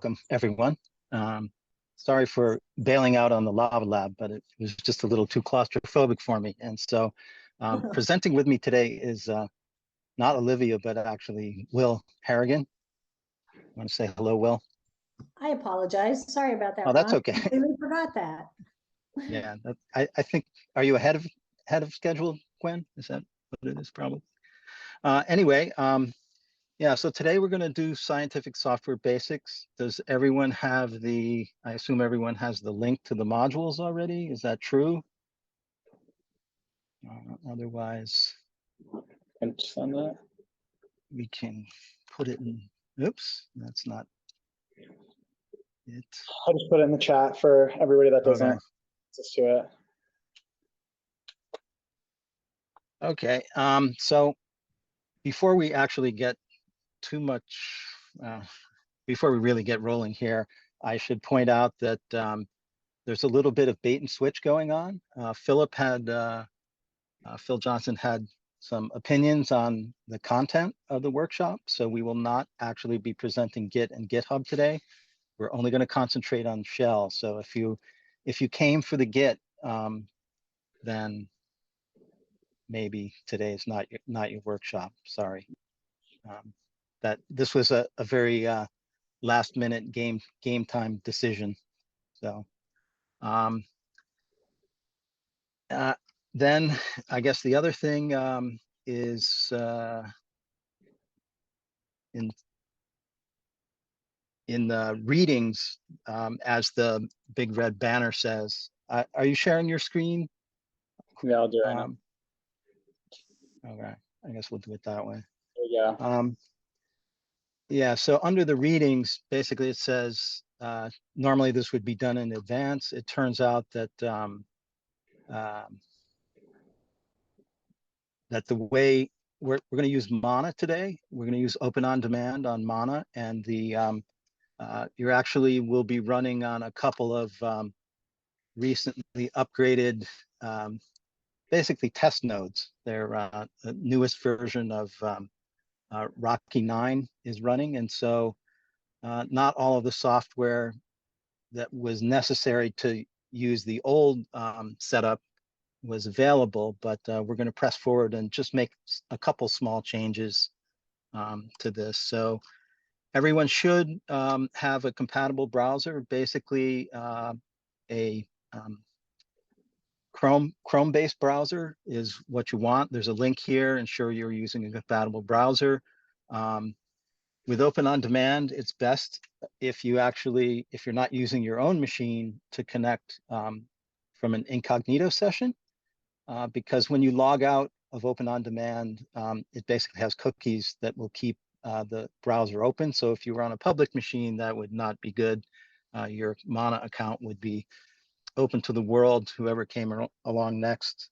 welcome everyone. Sorry for bailing out on the Lava Lab, but it was just a little too claustrophobic for me. And so presenting with me today is not Olivia, but actually Will Harrigan. I want to say hello, Will. I apologize. Sorry about that. Oh, that's Ron. okay. I completely forgot that. Yeah, I think, are you ahead of schedule, Gwen? Is that what it is, probably? Anyway, yeah, so today we're going to do scientific software basics. Does everyone have I assume everyone has the link to the modules already? Is that true? Otherwise, Send that. we can put it in, oops, that's not it. I'll just put it in the chat for everybody that doesn't Okay. access to it. Okay, so before we actually get too much, before we really get rolling here, I should point out that there's a little bit of bait and switch going on. Phil Johnson had some opinions on the content of the workshop, so we will not actually be presenting Git and GitHub today. We're only going to concentrate on shell. So if you came for the Git, then maybe today is not your workshop. Sorry. That this was a very last minute game time decision. So then I guess the other thing is in the readings, as the big red banner says. Are you sharing your screen? Yeah, I'll do it right now. Okay, I guess we'll do it that way. There we go. Yeah, so under the readings, basically it says, normally this would be done in advance. It turns out that that the way we're going to use Mana today, we're going to use Open OnDemand on Mana, and you actually will be running on a couple of recently upgraded, basically test nodes. They're the newest version of Rocky 9 is running, and so not all of the software that was necessary to use the old setup was available, but we're going to press forward and just make a couple small changes to this. So everyone should have a compatible browser, basically a Chrome-based browser is what you want. There's a link here. Ensure you're using a compatible browser. With Open OnDemand, it's best if you're not using your own machine, to connect from an incognito session, because when you log out of Open OnDemand, it basically has cookies that will keep the browser open. So if you were on a public machine, that would not be good. Your Mana account would be open to the world, whoever came along next.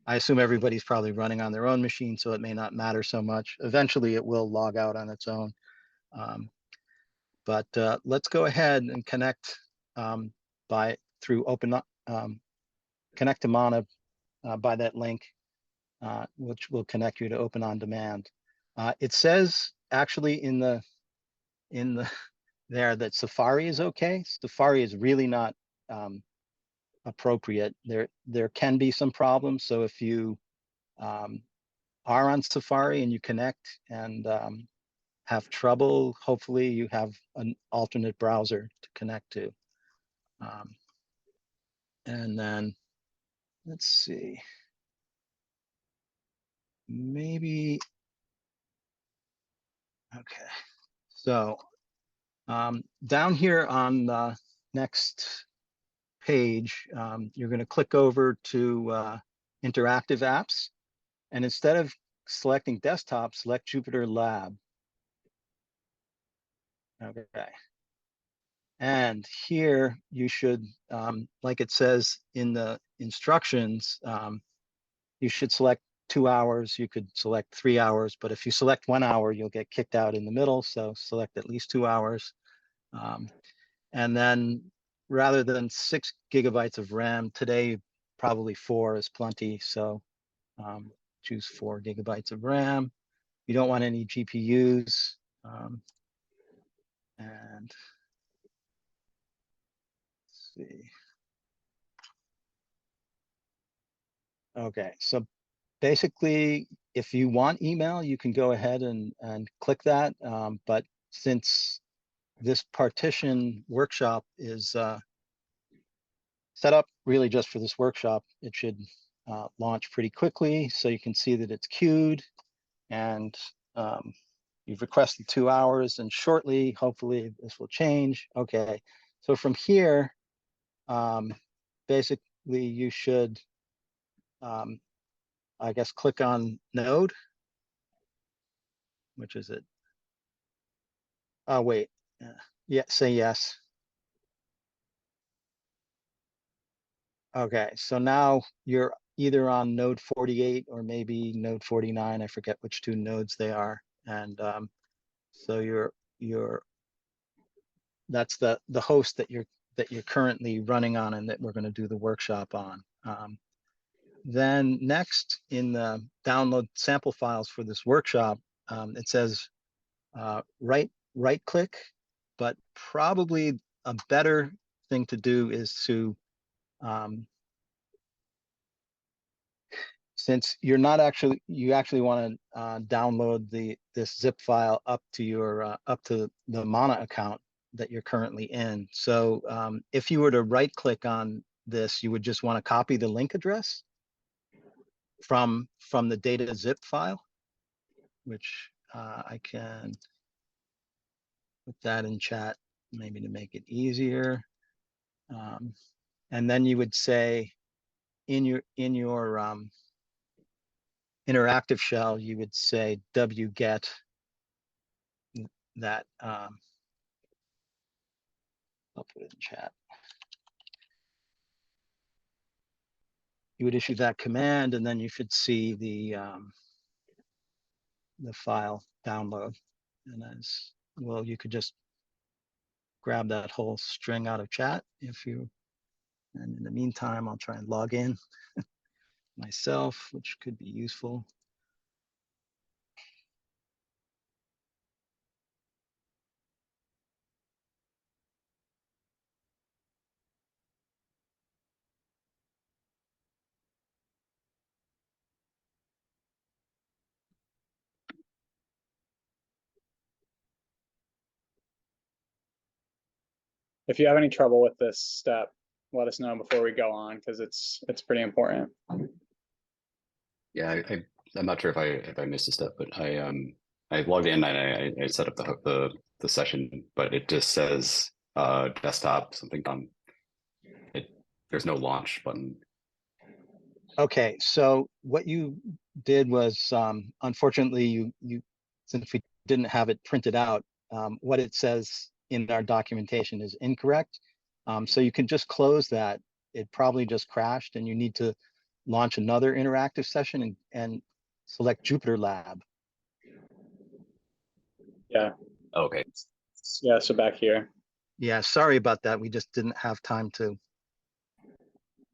I assume everybody's probably running on their own machine, so it may not matter so much. Eventually, it will log out on its own. But let's go ahead and connect connect to Mana by that link, which will connect you to Open OnDemand. It says actually in the there that Safari is okay. Safari is really not appropriate. There can be some problems. So if you are on Safari and you connect and have trouble, hopefully you have an alternate browser to connect to. And then let's see, maybe, okay. So down here on the next page, you're going to click over to interactive apps, and instead of selecting desktop, select Jupyter Lab. Okay. And here you should, like it says in the instructions, you should select 2 hours. You could select 3 hours, but if you select 1 hour, you'll get kicked out in the middle. So select at least 2 hours. And then rather than 6 gigabytes of RAM, today probably 4 is plenty. So choose 4 gigabytes of RAM. You don't want any GPUs. and let's see. Okay, so basically, if you want email, you can go ahead and click that. But since this partition workshop is set up really just for this workshop, it should launch pretty quickly. So you can see that it's queued, and you've requested 2 hours, and shortly, hopefully this will change. Okay, so from here, basically you should, I guess, click on node, which is it? Oh, wait, yeah, say yes. Okay, so now you're either on node 48 or maybe node 49. I forget which 2 nodes they are. And so that's the host that you're currently running on and that we're going to do the workshop on. Then next, in the download sample files for this workshop, it says right click, but probably a better thing to do is to since you're not actually, you actually want to download this zip file up to your up to the Mana account that you're currently in. So if you were to right click on this, you would just want to copy the link address from the data zip file, which I can put that in chat maybe to make it easier. And then you would say in your interactive shell, you would say wget that. I'll put it in chat. You would issue that command, and then you should see the file download. And as well, you could just grab that whole string out of chat if you. And in the meantime, I'll try and log in myself, which could be useful. If you have any trouble with this step, let us know before we go on, because it's pretty important. Yeah, I'm not sure if I missed a step, but I logged in and I set up the session, but it just says desktop something on it. There's no launch button. Okay, so what you did was, unfortunately, you since we didn't have it printed out, what it says in our documentation is incorrect. So you can just close that. It probably just crashed, and you need to launch another interactive session and select Jupyter Lab. Yeah. Okay. Yeah, so back here. Yeah, sorry about that. We just didn't have time to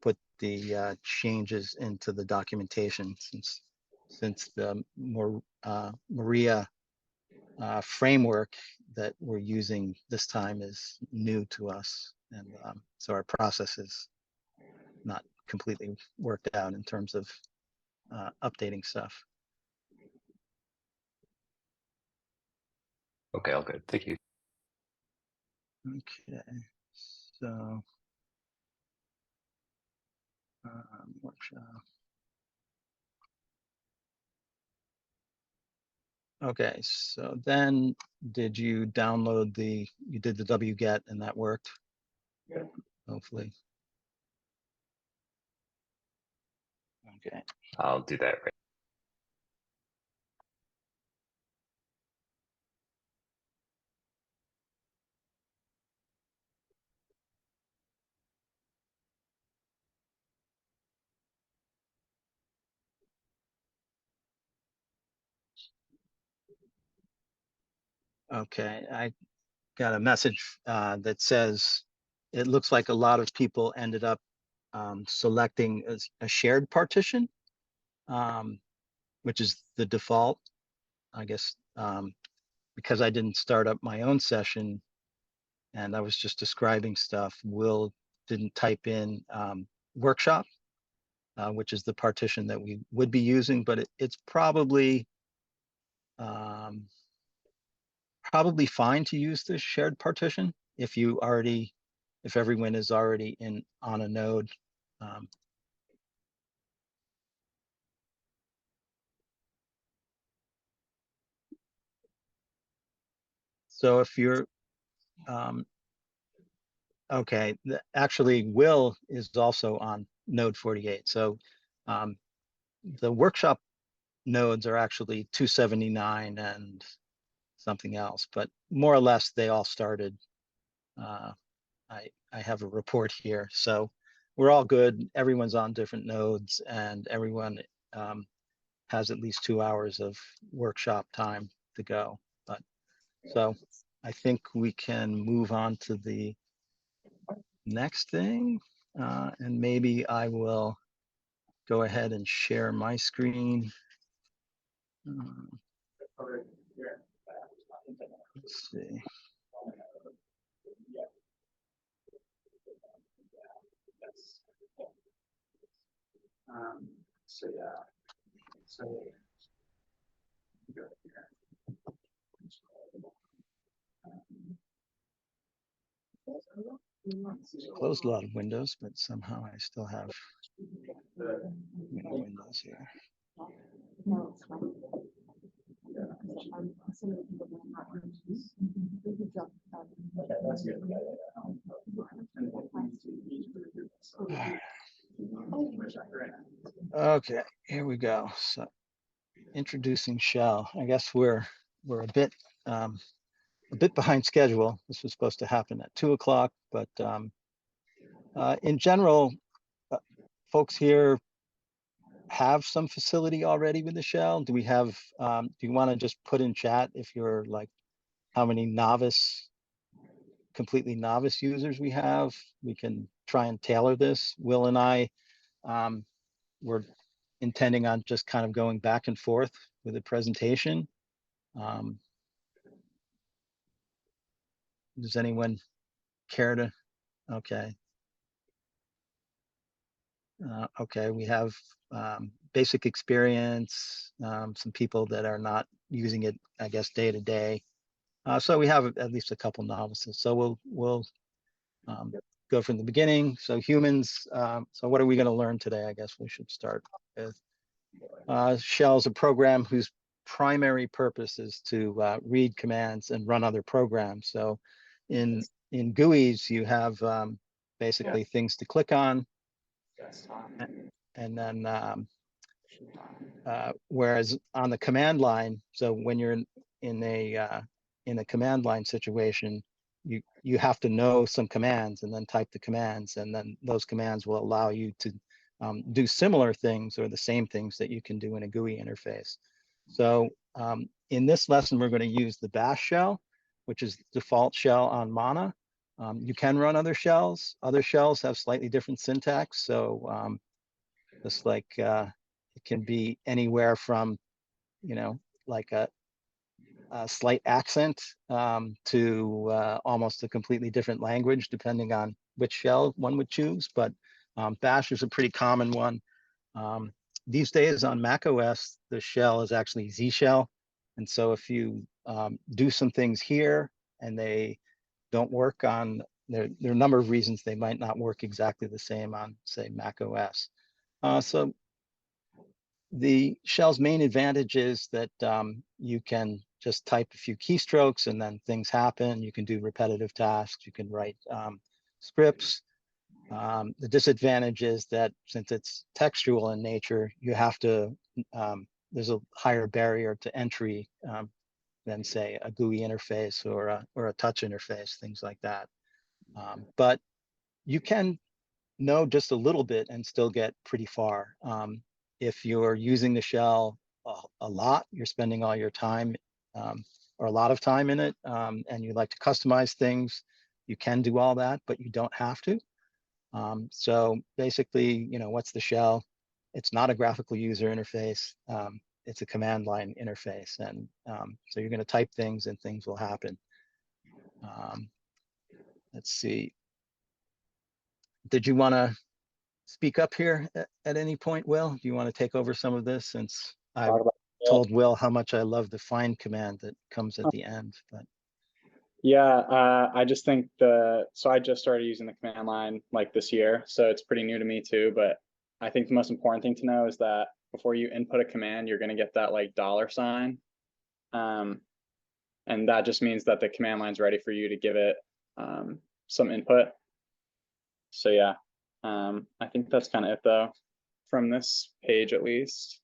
put the changes into the documentation since the Maria framework that we're using this time is new to us, and so our process is not completely worked out in terms of updating stuff. Okay, all good. Thank you. Okay, so workshop. Okay, so then did you download you did the wget and that worked? Yeah. Hopefully. Okay. I'll do that right. Okay, I got a message that says it looks like a lot of people ended up selecting a shared partition, which is the default, I guess, because I didn't start up my own session. and I was just describing stuff. Will didn't type in workshop, which is the partition that we would be using, but it's probably probably fine to use this shared partition if everyone is already on a node. So if you're okay, actually Will is also on node 48. So the workshop nodes are actually 279 and something else, but more or less they all started. I have a report here, so we're all good. Everyone's on different nodes, and everyone has at least 2 hours of workshop time to go. But so I think we can move on to the next thing, and maybe I will go ahead and share my screen. Let's see. So yeah. So Closed a lot of windows, but somehow I still have many windows here. Okay, here we go. So introducing shell. I guess we're a bit behind schedule. This was supposed to happen at 2 o'clock, but in general, folks here have some facility already with the shell. Do we have? Do you want to just put in chat if you're like how many completely novice users we have? We can try and tailor this. Will and I, we're intending on just kind of going back and forth with the presentation. Does anyone care to? Okay. Okay, we have basic experience, some people that are not using it, I guess, day to day. So we have at least a couple novices. So we'll go from the beginning. So humans. So what are we going to learn today? I guess we should start with shell is a program whose primary purpose is to read commands and run other programs. So in GUIs, you have basically things to click on. And then whereas on the command line, so when you're in a command line situation, you have to know some commands and then type the commands, and then those commands will allow you to do similar things or the same things that you can do in a GUI interface. So in this lesson, we're going to use the bash shell, which is the default shell on Mana. You can run other shells. Other shells have slightly different syntax. So just like it can be anywhere from, like a slight accent to almost a completely different language, depending on which shell one would choose. But bash is a pretty common one. These days on Mac OS, the shell is actually Z shell. And so if you do some things here and they don't work on, there are a number of reasons they might not work exactly the same on, say, Mac OS. So the shell's main advantage is that you can just type a few keystrokes and then things happen. You can do repetitive tasks. You can write scripts. The disadvantage is that since it's textual in nature, you have to, there's a higher barrier to entry than, say, a GUI interface or a touch interface, things like that. But you can know just a little bit and still get pretty far. If you're using the shell a lot, you're spending all your time or a lot of time in it, and you like to customize things, you can do all that, but you don't have to. So basically, what's the shell? It's not a graphical user interface. It's a command line interface. And so you're going to type things and things will happen. let's see. Did you want to speak up here at any point, Will? Do you want to take over some of this, since I Talk about it. told Will how much I love the find command that comes at the end? But Yeah, I just think so I just started using the command line like this year, so it's pretty new to me too. But I think the most important thing to know is that before you input a command, you're going to get that like $sign. And that just means that the command line's ready for you to give it some input. So yeah, I think that's kind of it though, from this page at least.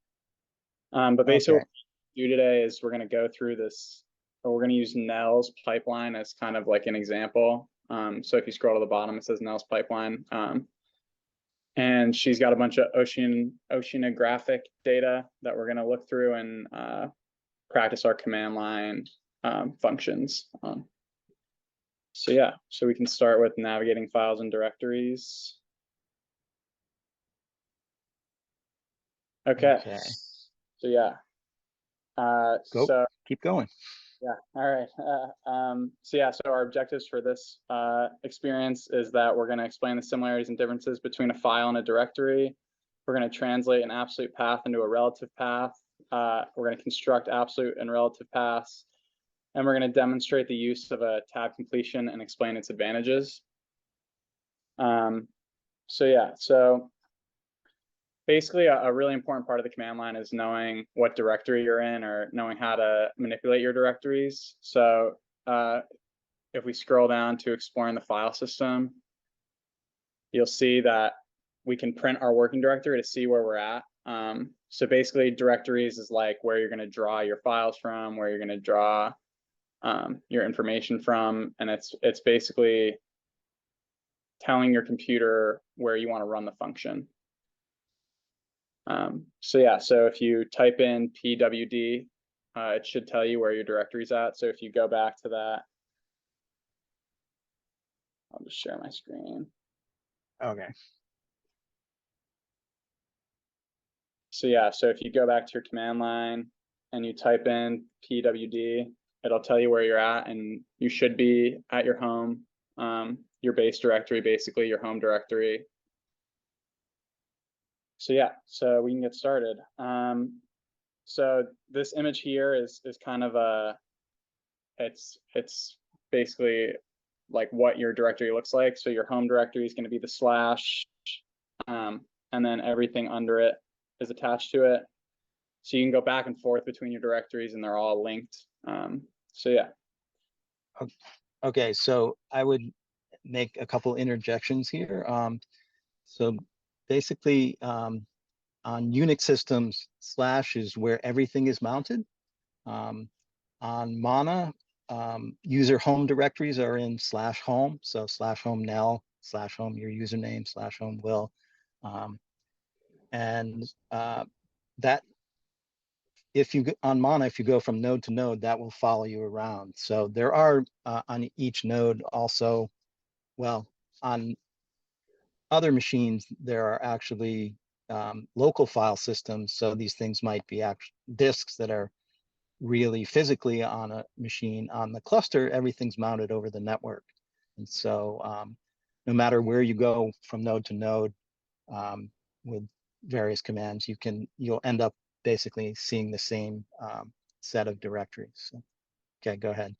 But basically okay. what we're gonna do today is we're going to go through this, or we're going to use Nell's pipeline as kind of like an example. So if you scroll to the bottom, it says Nell's pipeline. And she's got a bunch of oceanographic data that we're going to look through and practice our command line functions. So yeah, so we can start with navigating files and directories. Okay. So yeah. Go. So Keep going. yeah, all right. So yeah, so our objectives for this experience is that we're going to explain the similarities and differences between a file and a directory. We're going to translate an absolute path into a relative path. We're going to construct absolute and relative paths. And we're going to demonstrate the use of a tab completion and explain its advantages. So yeah, so basically a really important part of the command line is knowing what directory you're in, or knowing how to manipulate your directories. So if we scroll down to exploring the file system, you'll see that we can print our working directory to see where we're at. So basically directories is like where you're going to draw your files from, where you're going to draw your information from, and it's basically telling your computer where you want to run the function. So yeah, so if you type in pwd, it should tell you where your directory's at. So if you go back to that, I'll just share my screen. Okay. So yeah, so if you go back to your command line and you type in pwd, it'll tell you where you're at, and you should be at your home, your base directory, basically your home directory. So yeah, so we can get started. So this image here is kind of it's basically like what your directory looks like. So your home directory is going to be the slash, and then everything under it is attached to it. So you can go back and forth between your directories and they're all linked. So yeah. Okay, so I would make a couple interjections here. So basically, on Unix systems, slash is where everything is mounted. On Mana, user home directories are in slash home. So slash home Nell, slash home your username, slash home Will. And that, if you on Mana, if you go from node to node, that will follow you around. So there are on each node also, well, on other machines, there are actually local file systems. So these things might be disks that are really physically on a machine. On the cluster, everything's mounted over the network. And so no matter where you go from node to node with various commands, you'll end up basically seeing the same set of directories. So, okay, go ahead.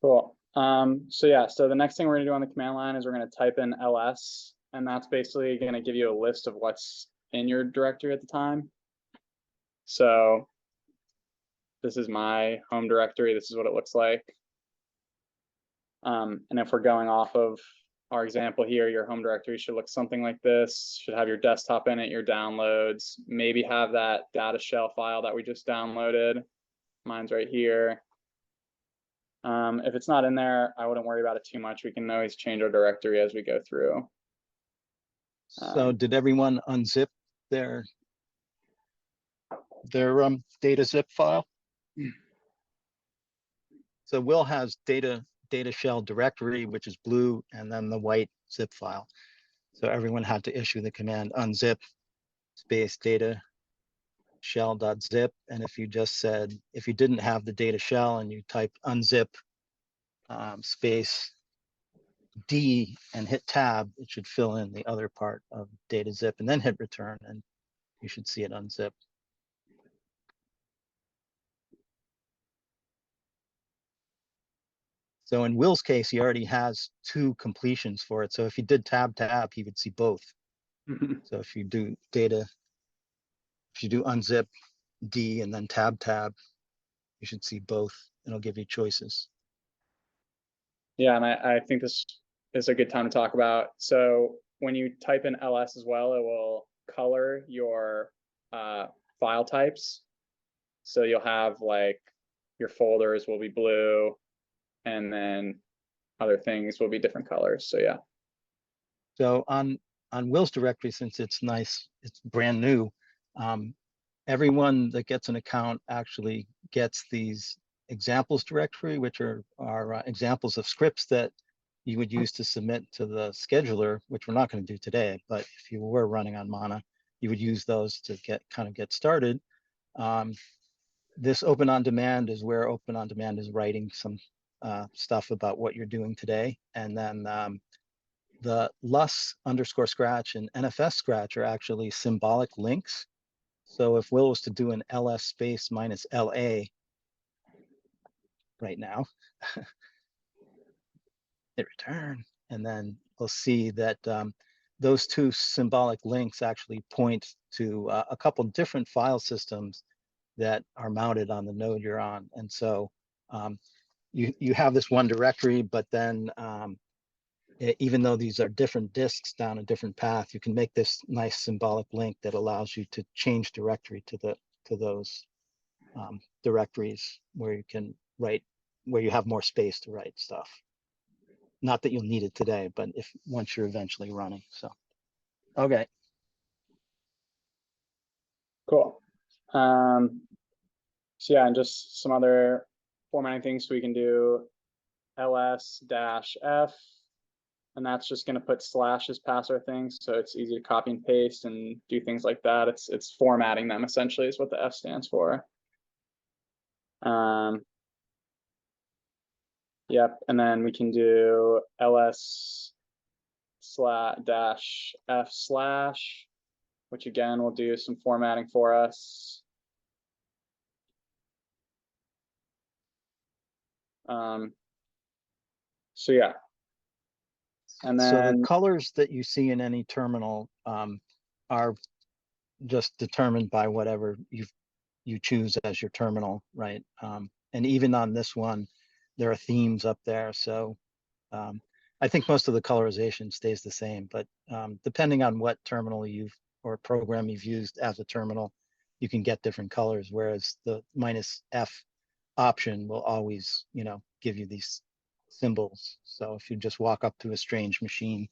Cool. So yeah, so the next thing we're gonna do on the command line is we're gonna type in ls, and that's basically gonna give you a list of what's in your directory at the time. So this is my home directory. This is what it looks like. And if we're going off of our example here, your home directory should look something like this. Should have your desktop in it, your downloads, maybe have that data shell file that we just downloaded. Mine's right here. If it's not in there, I wouldn't worry about it too much. We can always change our directory as we go through. So did everyone unzip their data zip file? So Will has data shell directory, which is blue, and then the white zip file. So everyone had to issue the command unzip space data shell.zip. And if you just said, if you didn't have the data shell and you type unzip space D and hit tab, it should fill in the other part of data zip, and then hit return, and you should see it unzip. So in Will's case, he already has 2 completions for it. So if you did tab tab, he would see both. So if you do unzip D and then tab tab, you should see both. It'll give you choices. Yeah, and I think this is a good time to talk about. So when you type in ls as well, it will color your file types. So you'll have like your folders will be blue, and then other things will be different colors. So yeah. So on Will's directory, since it's nice, it's brand new, everyone that gets an account actually gets these examples directory, which are examples of scripts that you would use to submit to the scheduler, which we're not going to do today. But if you were running on Mana, you would use those to get started. This Open On Demand is where Open On Demand is writing some stuff about what you're doing today, and then the LUS_scratch and NFS scratch are actually symbolic links. So if Will was to do an ls space minus LA right now, hit return, and then we'll see that those 2 symbolic links actually point to a couple different file systems that are mounted on the node you're on. And so you have this one directory, but then even though these are different disks down a different path, you can make this nice symbolic link that allows you to change directory to those directories where you can write, where you have more space to write stuff. Not that you'll need it today, but once you're eventually running. So, okay. Cool. So yeah, and just some other formatting things. So we can do ls-f, and that's just going to put slashes past our things, so it's easy to copy and paste and do things like that. It's formatting them essentially is what the F stands for. Yep, and then we can do ls/-f/, which again will do some formatting for us. So yeah, and then so the colors that you see in any terminal are just determined by whatever you choose as your terminal, right? And even on this one, there are themes up there. So I think most of the colorization stays the same, but depending on what terminal or program you've used as a terminal, you can get different colors, whereas the -F option will always, give you these symbols. So if you just walk up to a strange machine,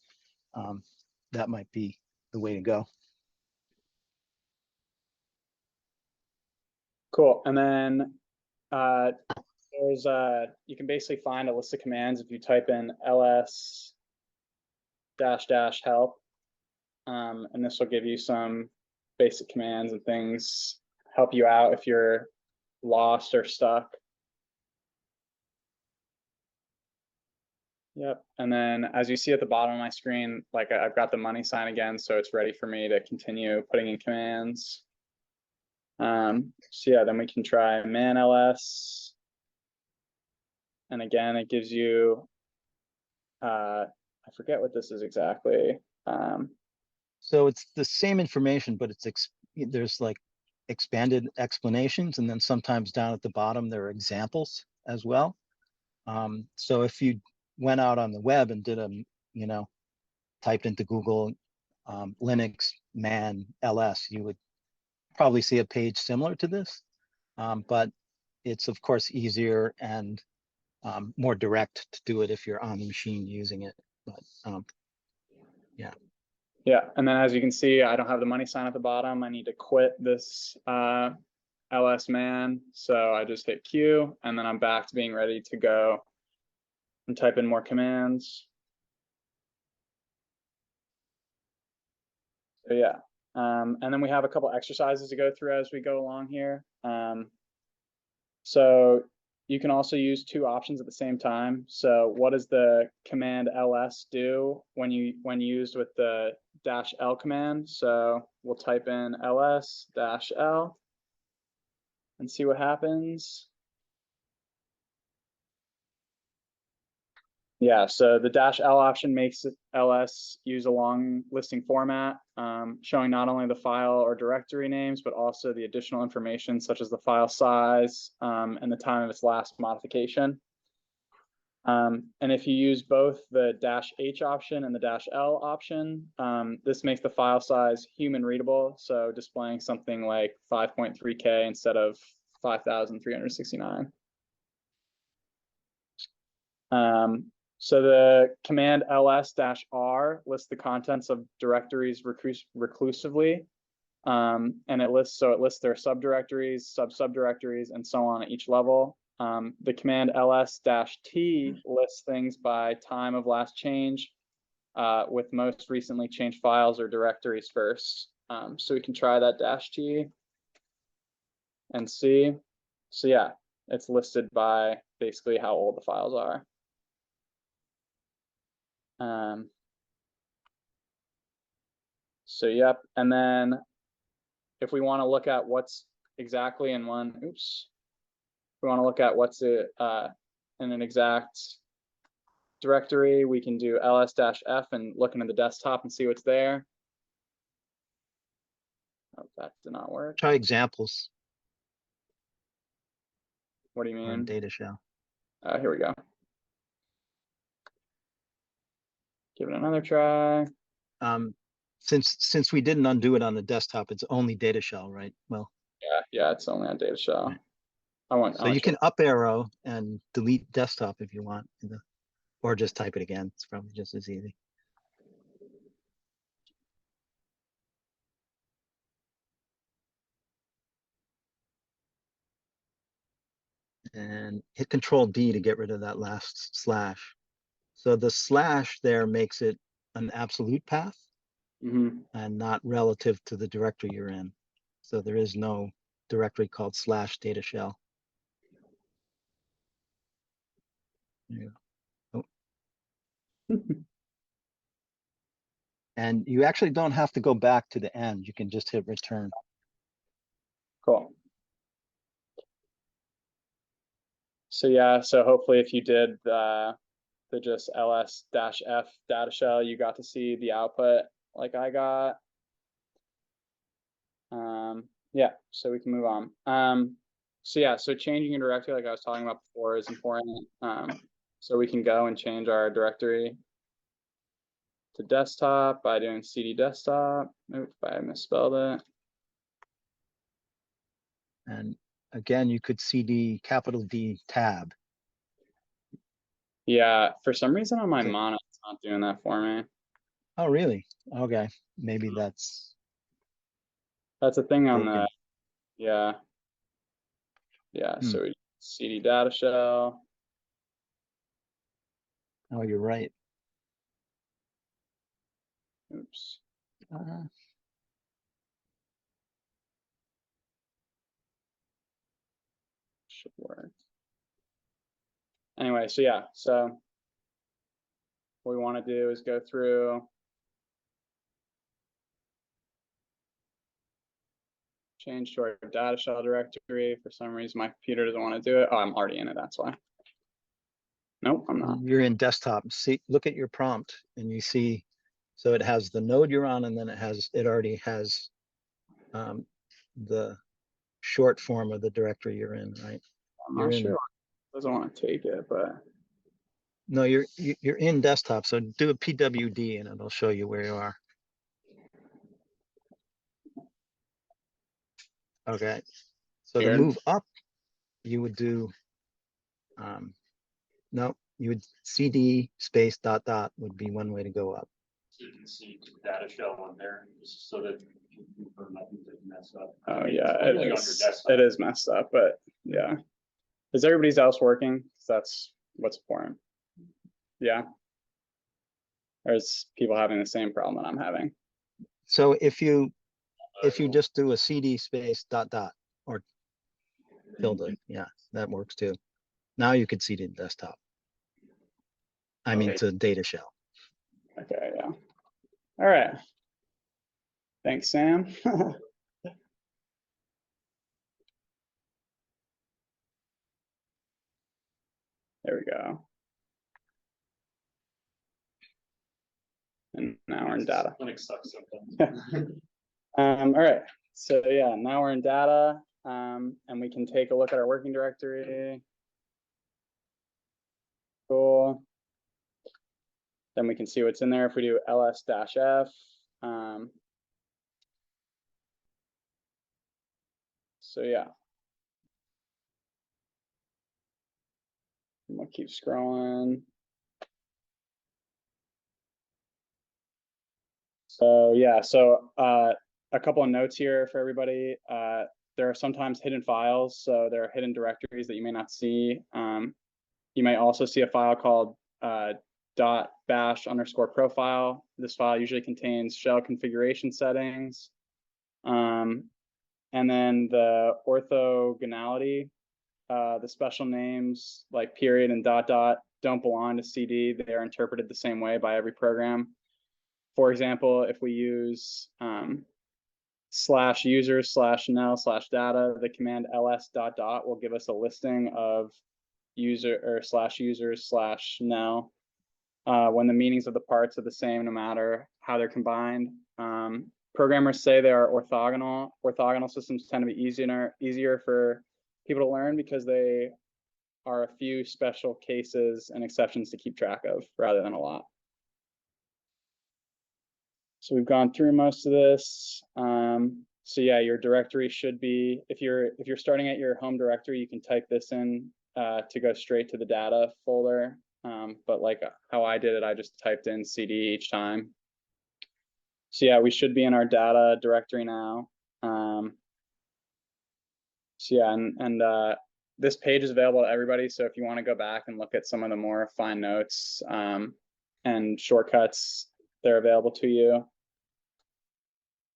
that might be the way to go. cool. And then there's you can basically find a list of commands if you type in ls-help, and this will give you some basic commands and things, help you out if you're lost or stuck. Yep, and then as you see at the bottom of my screen, like I've got the money sign again, so it's ready for me to continue putting in commands. So yeah, then we can try man ls, and again it gives you I forget what this is exactly. So it's the same information, but there's like expanded explanations, and then sometimes down at the bottom there are examples as well. So if you went out on the web and did typed into Google Linux man ls, you would probably see a page similar to this, but it's of course easier and more direct to do it if you're on the machine using it. But yeah. Yeah, and then as you can see, I don't have the money sign at the bottom. I need to quit this ls man, so I just hit Q, and then I'm back to being ready to go and type in more commands. So yeah, and then we have a couple exercises to go through as we go along here. So you can also use two options at the same time. So what does the command ls do when used with the -l command? So we'll type in ls -l and see what happens. Yeah, so the -l option makes ls use a long listing format, showing not only the file or directory names, but also the additional information such as the file size and the time of its last modification. And if you use both the -h option and the -l option, this makes the file size human readable, so displaying something like 5.3K instead of 5,369. So the command ls-r lists the contents of directories reclusively, and it lists their subdirectories, subdirectories, and so on at each level. The command ls-t lists things by time of last change, with most recently changed files or directories first. So we can try that -t and see. So yeah, it's listed by basically how old the files are. So yep, and then if we want to look at what's exactly in one, we want to look at what's in an exact directory, we can do ls-f and look into the desktop and see what's there. Oh, that did not work. Try examples What do you on mean? data shell. Here we go. Give it another try. Since we didn't undo it on the desktop, it's only data shell, right? Well, Yeah, it's only on data shell. Right. So you can up arrow and delete desktop if you want, or just type it again. It's probably just as easy. And hit Control D to get rid of that last slash. So the slash there makes it an absolute path and not relative to the directory you're in. So there is no directory called /data shell. There you go. Oh. And you actually don't have to go back to the end. You can just hit return. Cool. So yeah, so hopefully if you did the just ls-f data shell, you got to see the output like I got. Yeah, so we can move on. So yeah, so changing a directory like I was talking about before is important. So we can go and change our directory to desktop by doing cd desktop. Oops, I misspelled it. And again, you could cd D tab. Yeah, for some reason on my So- Mono, it's not doing that for me. Oh, really? Okay. Maybe that's a thing on broken. the, yeah. So we cd data shell. Oh, you're right. Oops. Should work. Anyway, so yeah, so what we want to do is go through, change to our data shell directory. For some reason, my computer doesn't want to do it. Oh, I'm already in it, that's why. Nope, I'm not. You're in desktop. See, look at your prompt and you see, so it has the node you're on, and then it already has the short form of the directory you're in, right? I'm not sure. It doesn't want to take it, but no, you're in desktop. So do a PWD and it'll show you where you are. Okay. So Here. to move up, you would do, no, you would cd space ... would be one way to go up. So you can see data shell on there, just so that you can confirm nothing didn't mess up. Oh I mean, yeah, it's it clearly on your is. desktop. It is messed up, but yeah. Is everybody's else working? That's what's important. Yeah. Or is people having the same problem that I'm having? So if you just do a cd space ... or tilde, yeah, that works too. Now you could CD the desktop. I mean, Okay. to data shell. Okay, yeah. All right. Thanks, Sam. There we go. And now we're in data. Linux sucks sometimes. All right. So yeah, now we're in data, and we can take a look at our working directory. Cool. Then we can see what's in there if we do ls-f. So yeah. We'll keep scrolling. So yeah, so a couple of notes here for everybody. There are sometimes hidden files, so there are hidden directories that you may not see. You may also see a file called .bash_profile. This file usually contains shell configuration settings. And then the orthogonality, the special names like period and ... don't belong to CD. They are interpreted the same way by every program. For example, if we use /users/nel/data, the command ls ... will give us a listing of user or /users/nel when the meanings of the parts are the same, no matter how they're combined. Programmers say they are orthogonal. Orthogonal systems tend to be easier for people to learn because they are a few special cases and exceptions to keep track of rather than a lot. So we've gone through most of this. So yeah, your directory should be, if you're starting at your home directory, you can type this in to go straight to the data folder. But like how I did it, I just typed in CD each time. So yeah, we should be in our data directory now. So yeah, and this page is available to everybody. So if you want to go back and look at some of the more fine notes and shortcuts, they're available to you.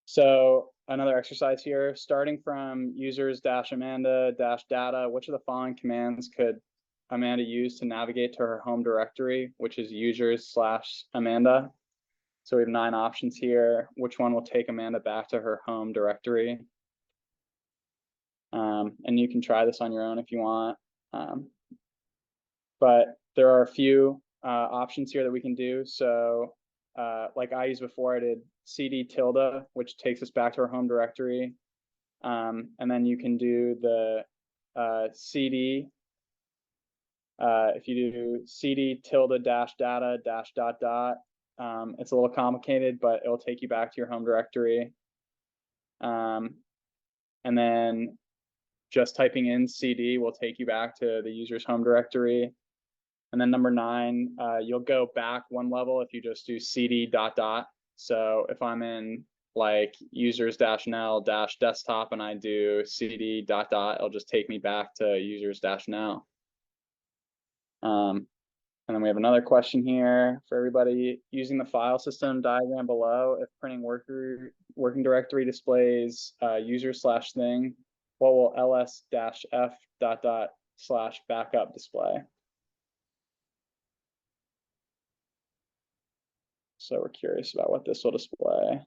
So another exercise here, starting from users-amanda-data, which of the following commands could Amanda use to navigate to her home directory, which is users/Amanda? So we have 9 options here. Which one will take Amanda back to her home directory? And you can try this on your own if you want. But there are a few options here that we can do. So like I used before, I did CD tilde, which takes us back to our home directory. And then you can do the CD. If you do CD tilde -data ... it's a little complicated, but it'll take you back to your home directory. And then just typing in CD will take you back to the user's home directory. And then number 9, you'll go back one level if you just do CD ... So if I'm in like users-nel-desktop and I do CD ... it'll just take me back to users-nel. And then we have another question here for everybody. Using the file system diagram below, if printing working directory displays user/thing, what will ls-f ... /backup display? So we're curious about what this will display.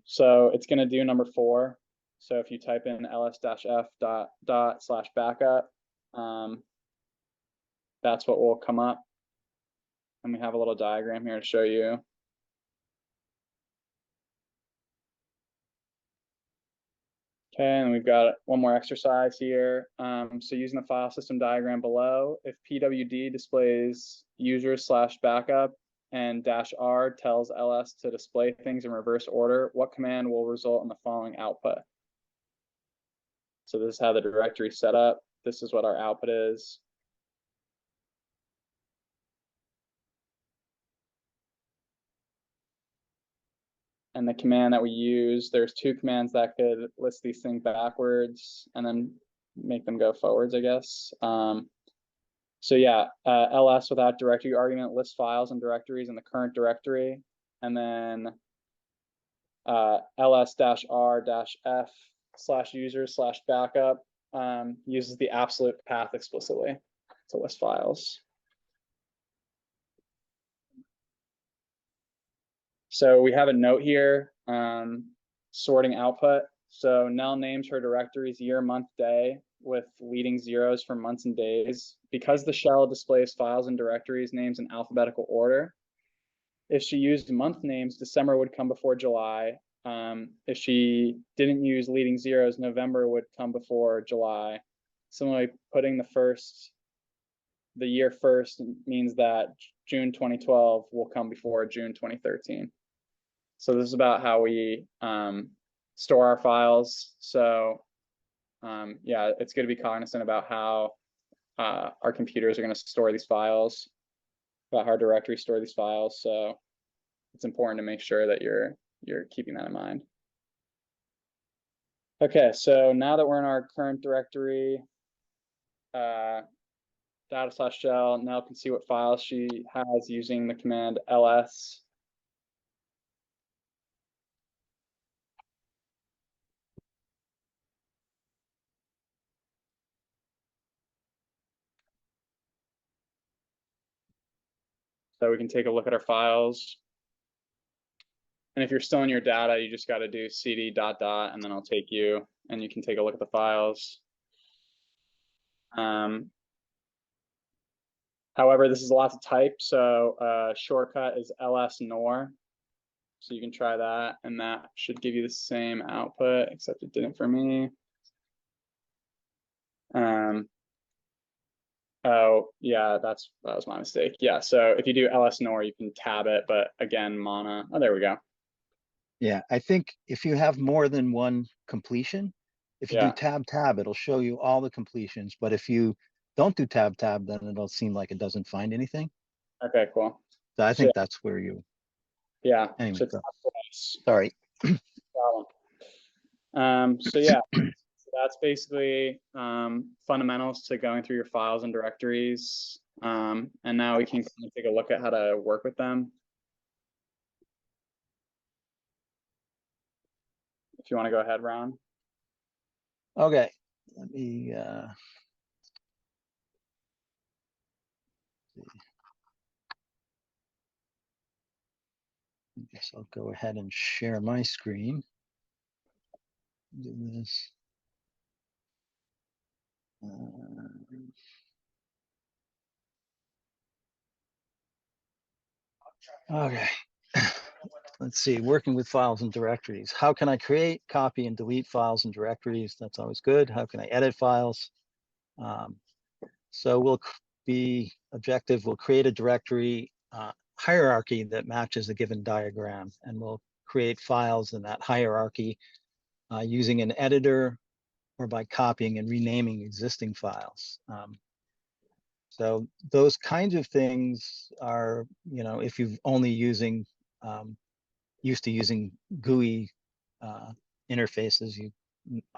So it's going to do number 4. So if you type in ls-f ... /backup, that's what will come up. And we have a little diagram here to show you. Okay, and we've got one more exercise here. So using the file system diagram below, if pwd displays user/backup and -r tells ls to display things in reverse order, what command will result in the following output? So this is how the directory is set up. This is what our output is. And the command that we use, there's 2 commands that could list these things backwards and then make them go forwards, I guess. So yeah, ls without directory argument lists files and directories in the current directory. And then ls-r-f/user/backup uses the absolute path explicitly to list files. So we have a note here, sorting output. So Nell names her directories year, month, day with leading zeros for months and days. Because the shell displays files and directories names in alphabetical order, if she used month names, December would come before July. If she didn't use leading zeros, November would come before July. Similarly, putting the year first means that June 2012 will come before June 2013. So this is about how we store our files. So yeah, it's good to be cognizant about how our computers are going to store these files, about how our directories store these files. So it's important to make sure that you're keeping that in mind. Okay, so now that we're in our current directory, data/shell, now can see what files she has using the command ls. So we can take a look at our files. And if you're still in your data, you just got to do cd ... and then I'll take you and you can take a look at the files. However, this is a lot to type, so shortcut is ls-nor. So you can try that, and that should give you the same output, except it didn't for me. Oh, yeah, that was my mistake. Yeah, so if you do ls-nor, you can tab it, but again, Mana. Oh, there we go. Yeah, I think if you have more than one completion, if you do Yeah. tab, it'll show you all the completions. But if you don't do tab, then it'll seem like it doesn't find anything. Okay, cool. So I So, think that's where you, yeah. anyway, So so, tab twice. sorry. So yeah, so that's basically fundamentals to going through your files and directories. And now we can kind of take a look at how to work with them. If you want to go ahead, Ron. Okay, let me, I guess I'll go ahead and share my screen. Do this. Okay. Let's see, working with files and directories. How can I create, copy, and delete files and directories? That's always good. How can I edit files? So we'll be objective. We'll create a directory hierarchy that matches a given diagram, and we'll create files in that hierarchy using an editor or by copying and renaming existing files. So those kinds of things are, if you've only used to using GUI interfaces, you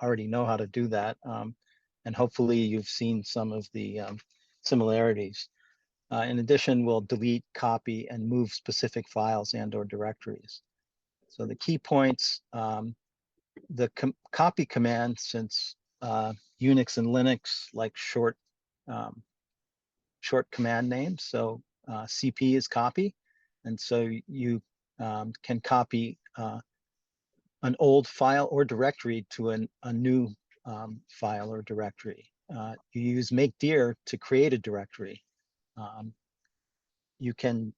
already know how to do that. And hopefully you've seen some of the similarities. In addition, we'll delete, copy, and move specific files and or directories. So the key points, the copy command, since Unix and Linux like short command names. So CP is copy. And so you can copy an old file or directory to a new file or directory. You use make dir to create a directory. You can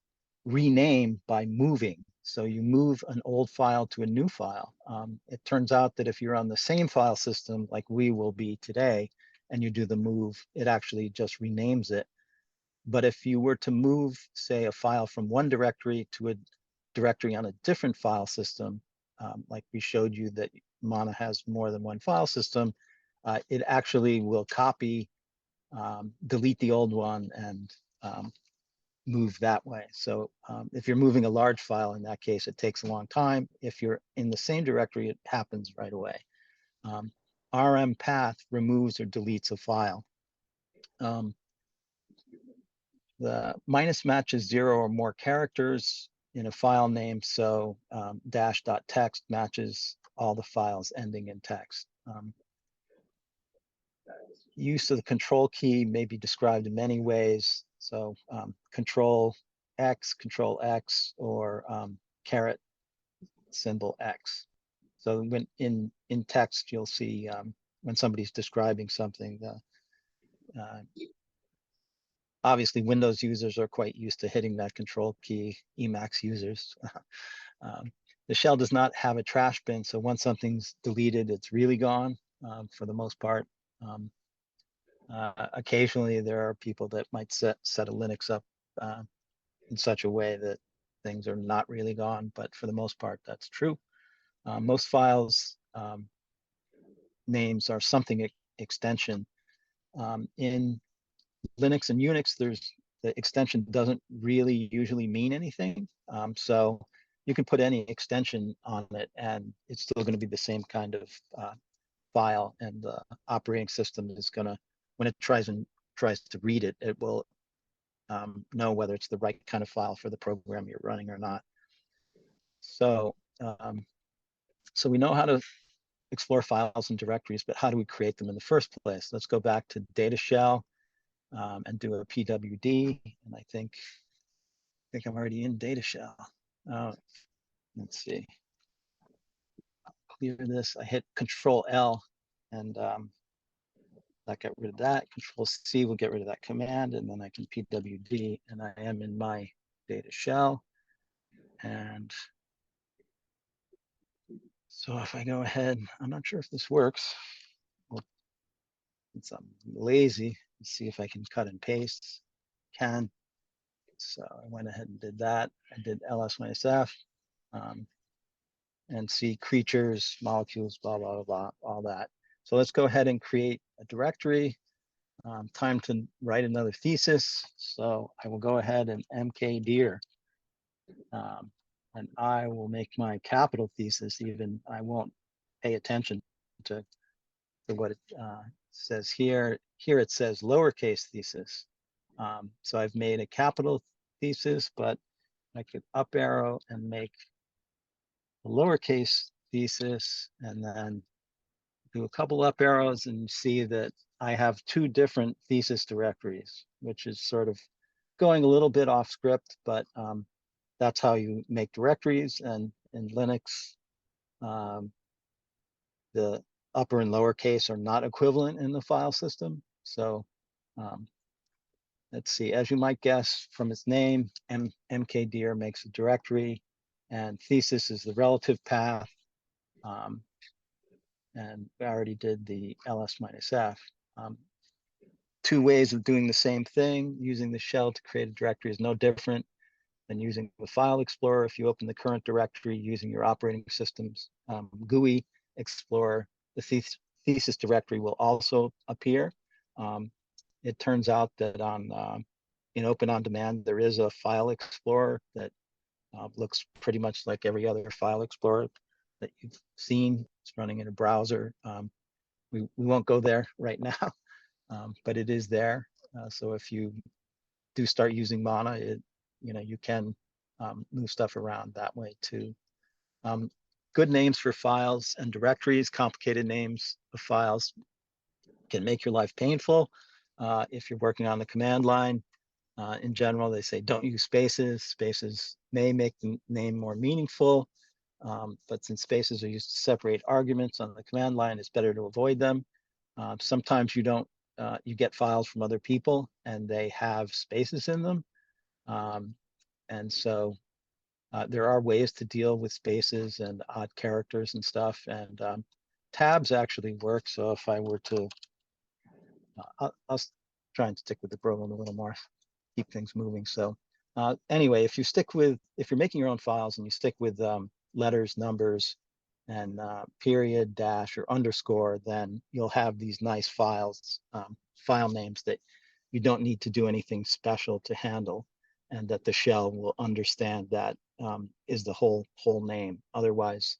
rename by moving. So you move an old file to a new file. It turns out that if you're on the same file system like we will be today, and you do the move, it actually just renames it. But if you were to move, say, a file from one directory to a directory on a different file system, like we showed you that Mana has more than one file system, it actually will copy, delete the old one, and move that way. So if you're moving a large file, in that case, it takes a long time. If you're in the same directory, it happens right away. RM path removes or deletes a file. The minus matches 0 or more characters in a file name, so dash.text matches all the files ending in text. use of the control key may be described in many ways. So control X, or caret symbol X. So when in text, you'll see when somebody's describing something, obviously Windows users are quite used to hitting that control key, Emacs users. The shell does not have a trash bin, so once something's deleted, it's really gone for the most part. Occasionally, there are people that might set a Linux up in such a way that things are not really gone, but for the most part, that's true. Most files names are something extension. In Linux and Unix, the extension doesn't really usually mean anything. So you can put any extension on it and it's still going to be the same kind of file, and the operating system is going to, when it tries to read it, it will know whether it's the right kind of file for the program you're running or not. So, so we know how to explore files and directories, but how do we create them in the first place? Let's go back to data shell and do a pwd. And I think I'm already in data shell. Let's see. I'll clear this. I hit Control L, and that got rid of that. Control C will get rid of that command, and then I can pwd, and I am in my data shell. And so if I go ahead, I'm not sure if this works. Well, since I'm lazy, let's see if I can cut and paste. Can. So I went ahead and did that. I did ls-f and see creatures, molecules, blah, blah, blah, all that. So let's go ahead and create a directory. Time to write another thesis. So I will go ahead and mkdir. And I will make my capital thesis, even I won't pay attention to what it says here. Here it says lowercase thesis. So I've made a capital thesis, but I could up arrow and make a lowercase thesis, and then do a couple up arrows and see that I have two different thesis directories, which is sort of going a little bit off script, but that's how you make directories. And in Linux, the upper and lowercase are not equivalent in the file system. So let's see, as you might guess from its name, mkdir makes a directory, and thesis is the relative path. And we already did the ls-f. Two ways of doing the same thing. Using the shell to create a directory is no different than using the file explorer. If you open the current directory using your operating system's GUI explorer, the thesis directory will also appear. It turns out that in Open OnDemand, there is a file explorer that looks pretty much like every other file explorer that you've seen. It's running in a browser. We won't go there right now, but it is there. So if you do start using Mana, you can move stuff around that way too. Good names for files and directories. Complicated names of files can make your life painful. If you're working on the command line, in general, they say don't use spaces. Spaces may make the name more meaningful, but since spaces are used to separate arguments on the command line, it's better to avoid them. Sometimes you get files from other people and they have spaces in them. And so there are ways to deal with spaces and odd characters and stuff. And tabs actually work. So if I were to, I'll try and stick with the program a little more, keep things moving. So anyway, if you're making your own files and you stick with letters, numbers, and period, dash, or underscore, then you'll have these nice files, file names that you don't need to do anything special to handle, and that the shell will understand that is the whole name. Otherwise,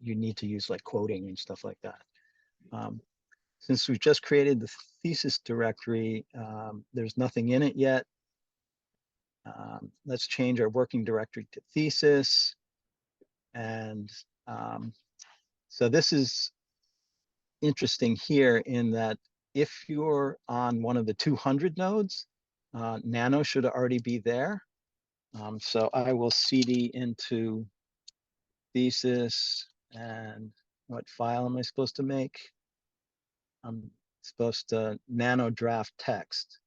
you need to use like quoting and stuff like that. Since we've just created the thesis directory, there's nothing in it yet. Let's change our working directory to thesis. And so this is interesting here in that if you're on one of the 200 nodes, Nano should already be there. So I will CD into thesis, and what file am I supposed to make? I'm supposed to nano draft text.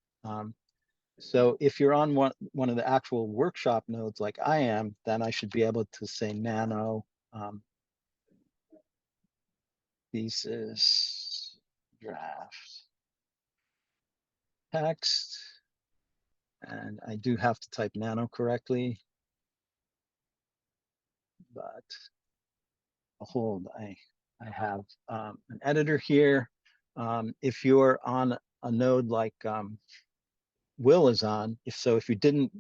So if you're on one of the actual workshop nodes like I am, then I should be able to say nano thesis draft text. And I do have to type nano correctly, but hold, I have an editor here. If you're on a node like Will is on, if you didn't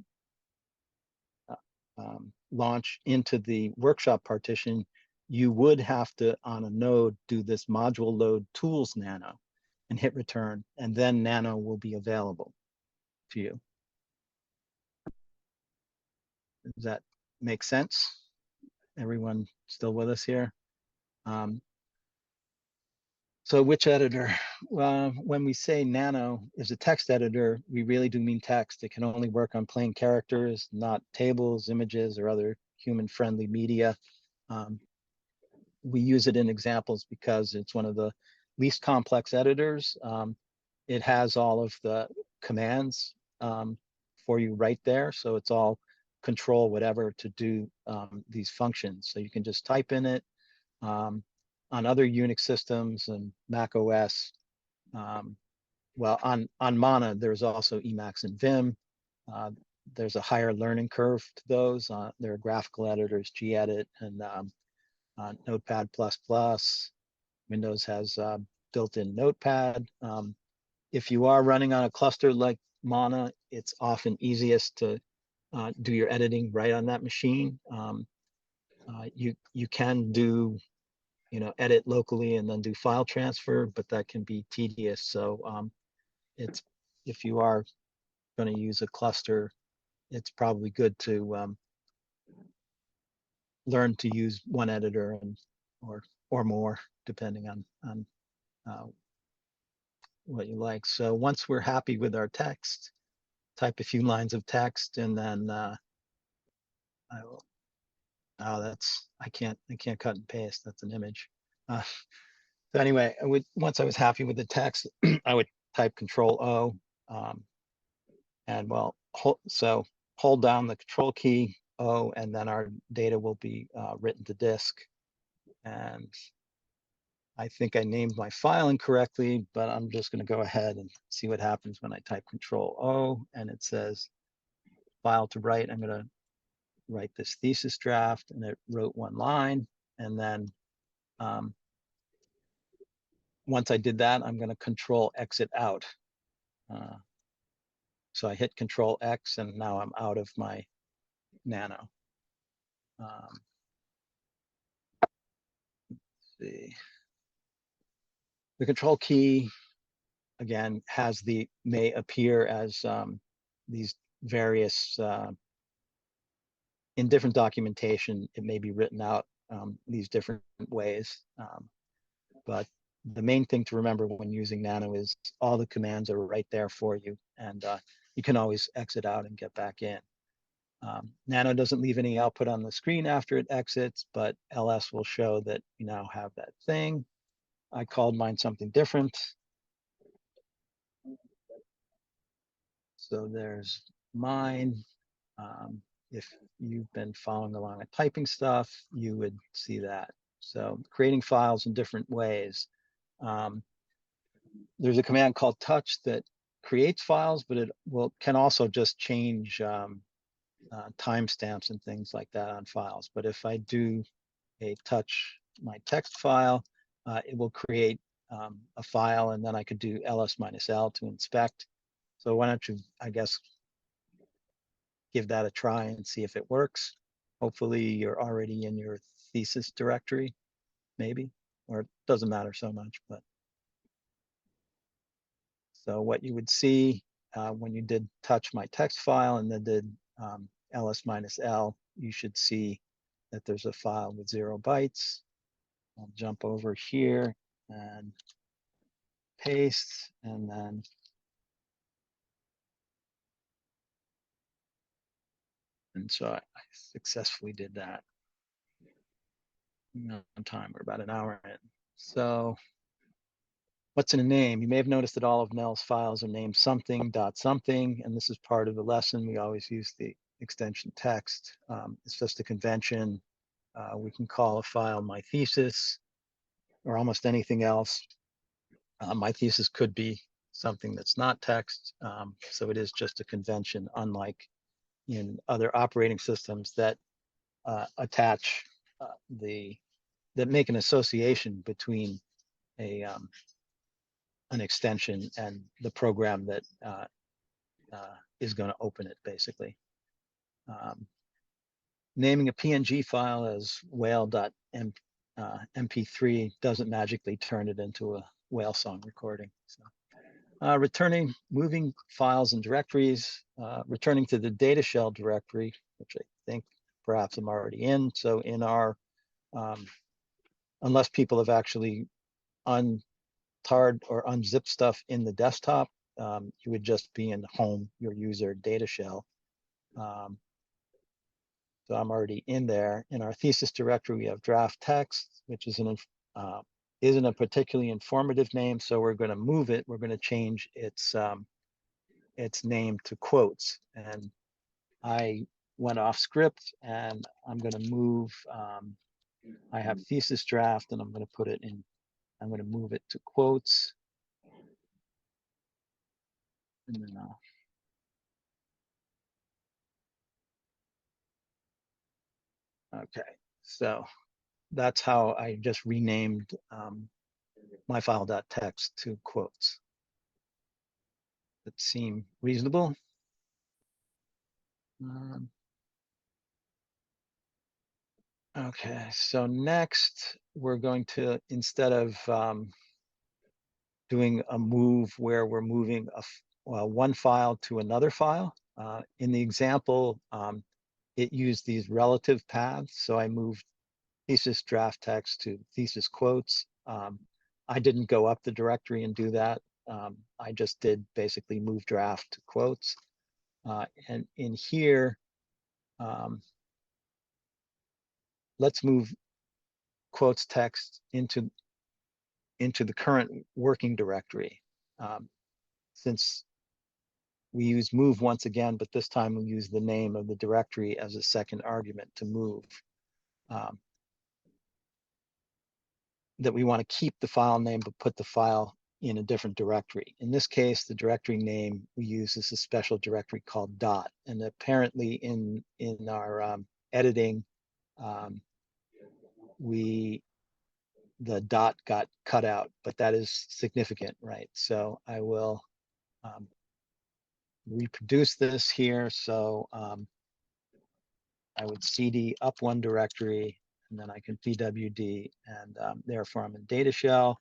launch into the workshop partition, you would have to, on a node, do this module load tools nano and hit return, and then nano will be available to you. Does that make sense? Everyone still with us here? So which editor? When we say nano is a text editor, we really do mean text. It can only work on plain characters, not tables, images, or other human-friendly media. We use it in examples because it's one of the least complex editors. It has all of the commands for you right there. So it's all control whatever to do these functions. So you can just type in it. On other Unix systems and Mac OS, well, on Mana, there's also Emacs and Vim. There's a higher learning curve to those. There are graphical editors, gedit, and Notepad++. Windows has built-in Notepad. If you are running on a cluster like Mana, it's often easiest to do your editing right on that machine. You can do, edit locally and then do file transfer, but that can be tedious. So it's, if you are going to use a cluster, it's probably good to learn to use one editor or more, depending on what you like. So once we're happy with our text, type a few lines of text, and then I will. Oh, I can't cut and paste. That's an image. So anyway, once I was happy with the text, I would type Control O, and well, hold down the Control key O, and then our data will be written to disk. And I think I named my file incorrectly, but I'm just going to go ahead and see what happens when I type Control O, and it says file to write. I'm going to write this thesis draft, and it wrote one line. And then once I did that, I'm going to Control exit out. So I hit Control X, and now I'm out of my nano. Let's see. The Control key, again, may appear as these various, in different documentation, it may be written out these different ways. But the main thing to remember when using nano is all the commands are right there for you, and you can always exit out and get back in. Nano doesn't leave any output on the screen after it exits, but LS will show that you now have that thing. I called mine something different. So there's mine. If you've been following along with typing stuff, you would see that. So creating files in different ways. There's a command called touch that creates files, but it can also just change timestamps and things like that on files. But if I do a touch my text file, it will create a file, and then I could do ls-l to inspect. So why don't you, I guess, give that a try and see if it works. Hopefully you're already in your thesis directory, maybe, or it doesn't matter so much. But so what you would see when you did touch my text file and then did ls-l, you should see that there's a file with 0 bytes. I'll jump over here and paste, and then so I successfully did that on time. We're about an hour in. So what's in a name? You may have noticed that all of Nell's files are named something dot something, and this is part of the lesson. We always use the extension text. It's just a convention. We can call a file my thesis or almost anything else. My thesis could be something that's not text. So it is just a convention, unlike in other operating systems that attach that make an association between an extension and the program that is going to open it, basically. Naming a PNG file as whale.mp3 doesn't magically turn it into a whale song recording. So, returning, moving files and directories, returning to the data shell directory, which I think perhaps I'm already in. So in our, unless people have actually untarred or unzipped stuff in the desktop, you would just be in home, your user data shell. So I'm already in there. In our thesis directory, we have draft text, which isn't a particularly informative name. So we're going to move it. We're going to change its name to quotes. And I went off script, and I'm going to move. I have thesis draft, and I'm going to put it in. I'm going to move it to quotes. And then okay, so that's how I just renamed my file.txt to quotes. That seem reasonable. Okay, so next we're going to, instead of doing a move where we're moving one file to another file, in the example, it used these relative paths. So I moved thesis draft text to thesis quotes. I didn't go up the directory and do that. I just did basically move draft to quotes. And in here, let's move quotes text into the current working directory. Since we use move once again, but this time we use the name of the directory as a second argument to move. That we want to keep the file name, but put the file in a different directory. In this case, the directory name we use is a special directory called dot. And apparently in our editing, the dot got cut out, but that is significant, right? So I will reproduce this here. So I would cd up one directory, and then I can pwd, and therefore I'm in data shell,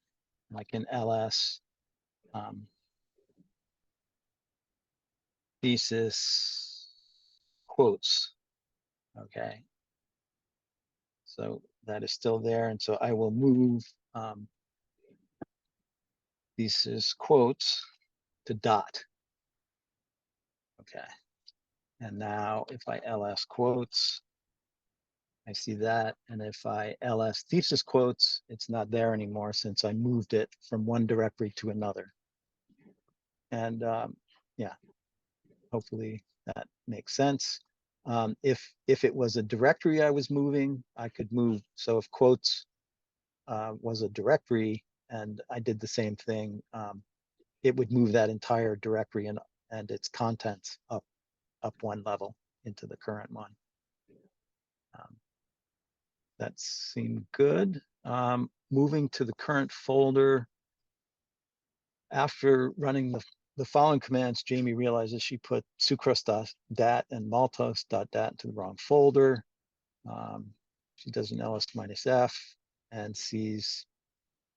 and I can ls thesis quotes. Okay, so that is still there, and so I will move thesis quotes to dot. Okay, and now if I ls quotes, I see that, and if I ls thesis quotes, it's not there anymore since I moved it from one directory to another. And yeah, hopefully that makes sense. If it was a directory I was moving, I could move. So if quotes was a directory and I did the same thing, it would move that entire directory and its contents up one level into the current one. That seemed good. Moving to the current folder. After running the following commands, Jamie realizes she put sucrose.dat and maltose.dat into the wrong folder. She does an ls-f and sees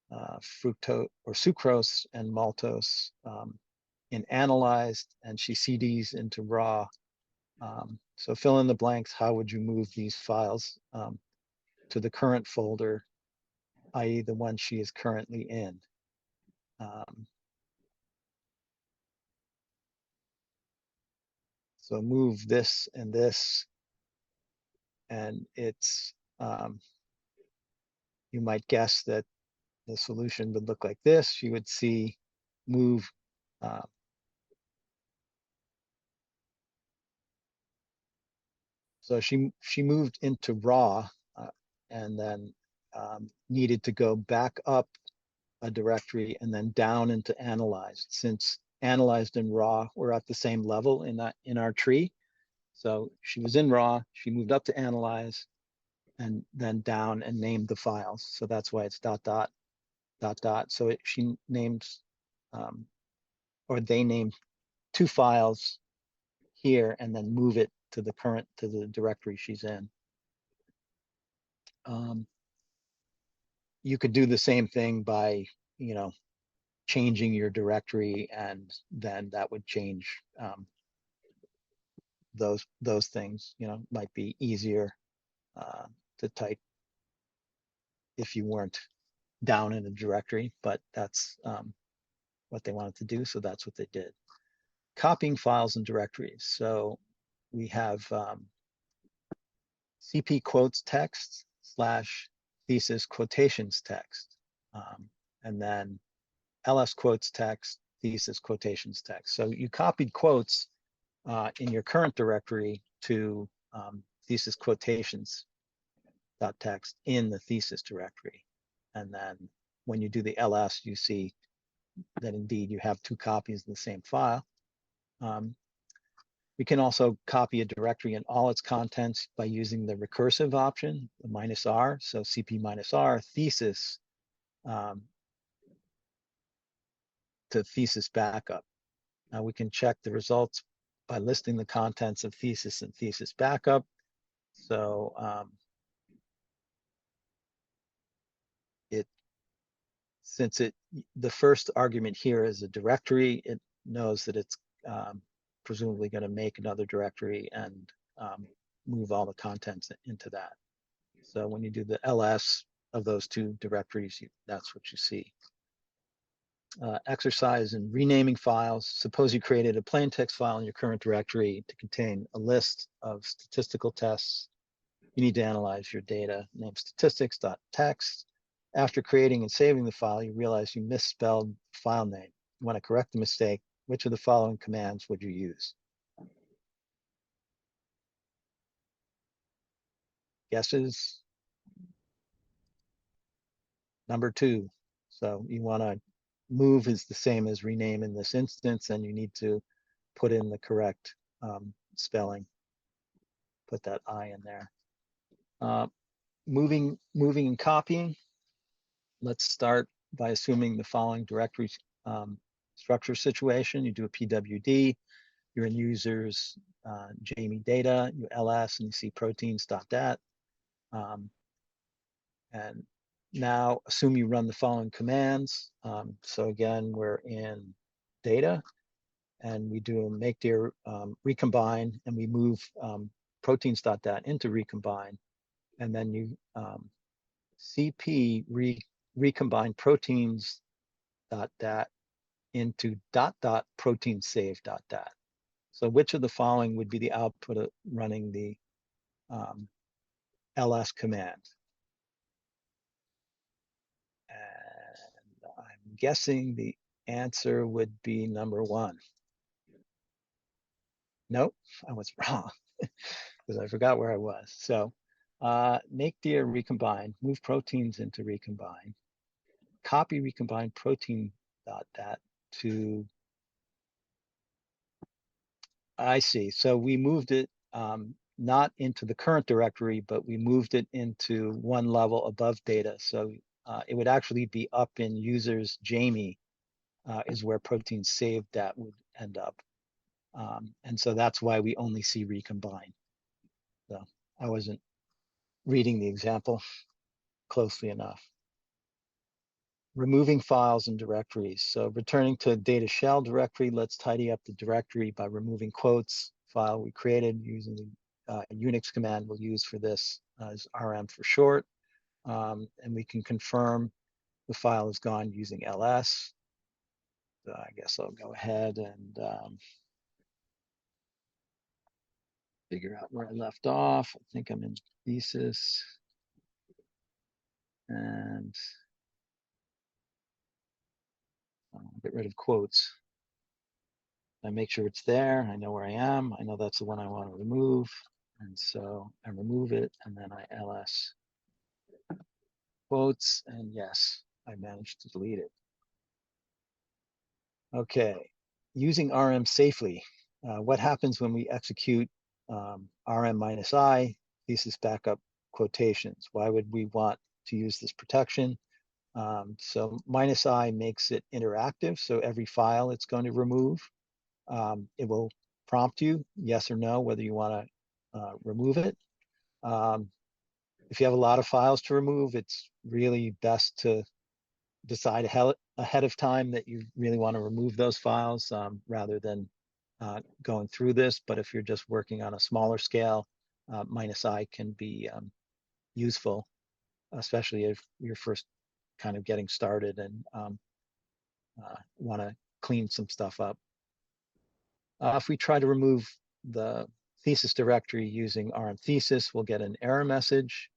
fructose or sucrose and maltose in analyzed, and she cds into raw. So fill in the blanks. How would you move these files to the current folder i.e. the one she is currently in. So move this and this, and it's, you might guess that the solution would look like this. You would see move, so she moved into raw, and then needed to go back up a directory and then down into analyzed, since analyzed and raw were at the same level in our tree. So she was in raw, she moved up to analyze, and then down and named the files. So that's why it's ... So she named, or they named 2 files here and then move it to the directory she's in. You could do the same thing by, changing your directory, and then that would change those things. Might be easier to type if you weren't down in a directory, but that's what they wanted to do, so that's what they did. Copying files and directories. So we have CP quotes text / thesis quotations text, and then LS quotes text, thesis quotations text. So you copied quotes in your current directory to thesis quotations .text in the thesis directory. And then when you do the LS, you see that indeed you have 2 copies of the same file. We can also copy a directory and all its contents by using the recursive option, the -R. So CP -R thesis to thesis backup. Now we can check the results by listing the contents of thesis and thesis backup. So since the first argument here is a directory, it knows that it's presumably going to make another directory and move all the contents into that. So when you do the LS of those 2 directories, that's what you see. Exercise in renaming files. Suppose you created a plain text file in your current directory to contain a list of statistical tests. You need to analyze your data. Name statistics.txt. After creating and saving the file, you realize you misspelled the file name. You want to correct the mistake. Which of the following commands would you use? Guesses? Number 2. So you want to move is the same as rename in this instance, and you need to put in the correct spelling. Put that I in there. Moving and copying. Let's start by assuming the following directory structure situation. You do a PWD, you're in users Jamie data, you ls, and you see proteins.dat. And now assume you run the following commands. So again, we're in data, and we do a make dir recombine, and we move proteins.dat into recombine, and then you CP recombine proteins.dat into ... protein save.dat. So which of the following would be the output of running the ls command? And I'm guessing the answer would be number 1. Nope, I was wrong because I forgot where I was. So make dir recombine, move proteins into recombine, copy recombine protein.dat to, I see. So we moved it not into the current directory, but we moved it into one level above data. So it would actually be up in users Jamie is where protein saved that would end up. And so that's why we only see recombine. So I wasn't reading the example closely enough. Removing files and directories. So returning to data shell directory, let's tidy up the directory by removing quotes. File we created using the Unix command we'll use for this is rm for short. and we can confirm the file is gone using ls. So I guess I'll go ahead and figure out where I left off. I think I'm in thesis. And get rid of quotes. I make sure it's there. I know where I am. I know that's the one I want to remove. And so I remove it, and then I ls quotes, and yes, I managed to delete it. Okay, using RM safely. What happens when we execute RM -I, thesis backup quotations? Why would we want to use this protection? So -I makes it interactive. So every file it's going to remove, it will prompt you yes or no whether you want to remove it. If you have a lot of files to remove, it's really best to decide ahead of time that you really want to remove those files rather than going through this. But if you're just working on a smaller scale, -I can be useful, especially if you're first kind of getting started and want to clean some stuff up. If we try to remove the thesis directory using RM thesis, we'll get an error message.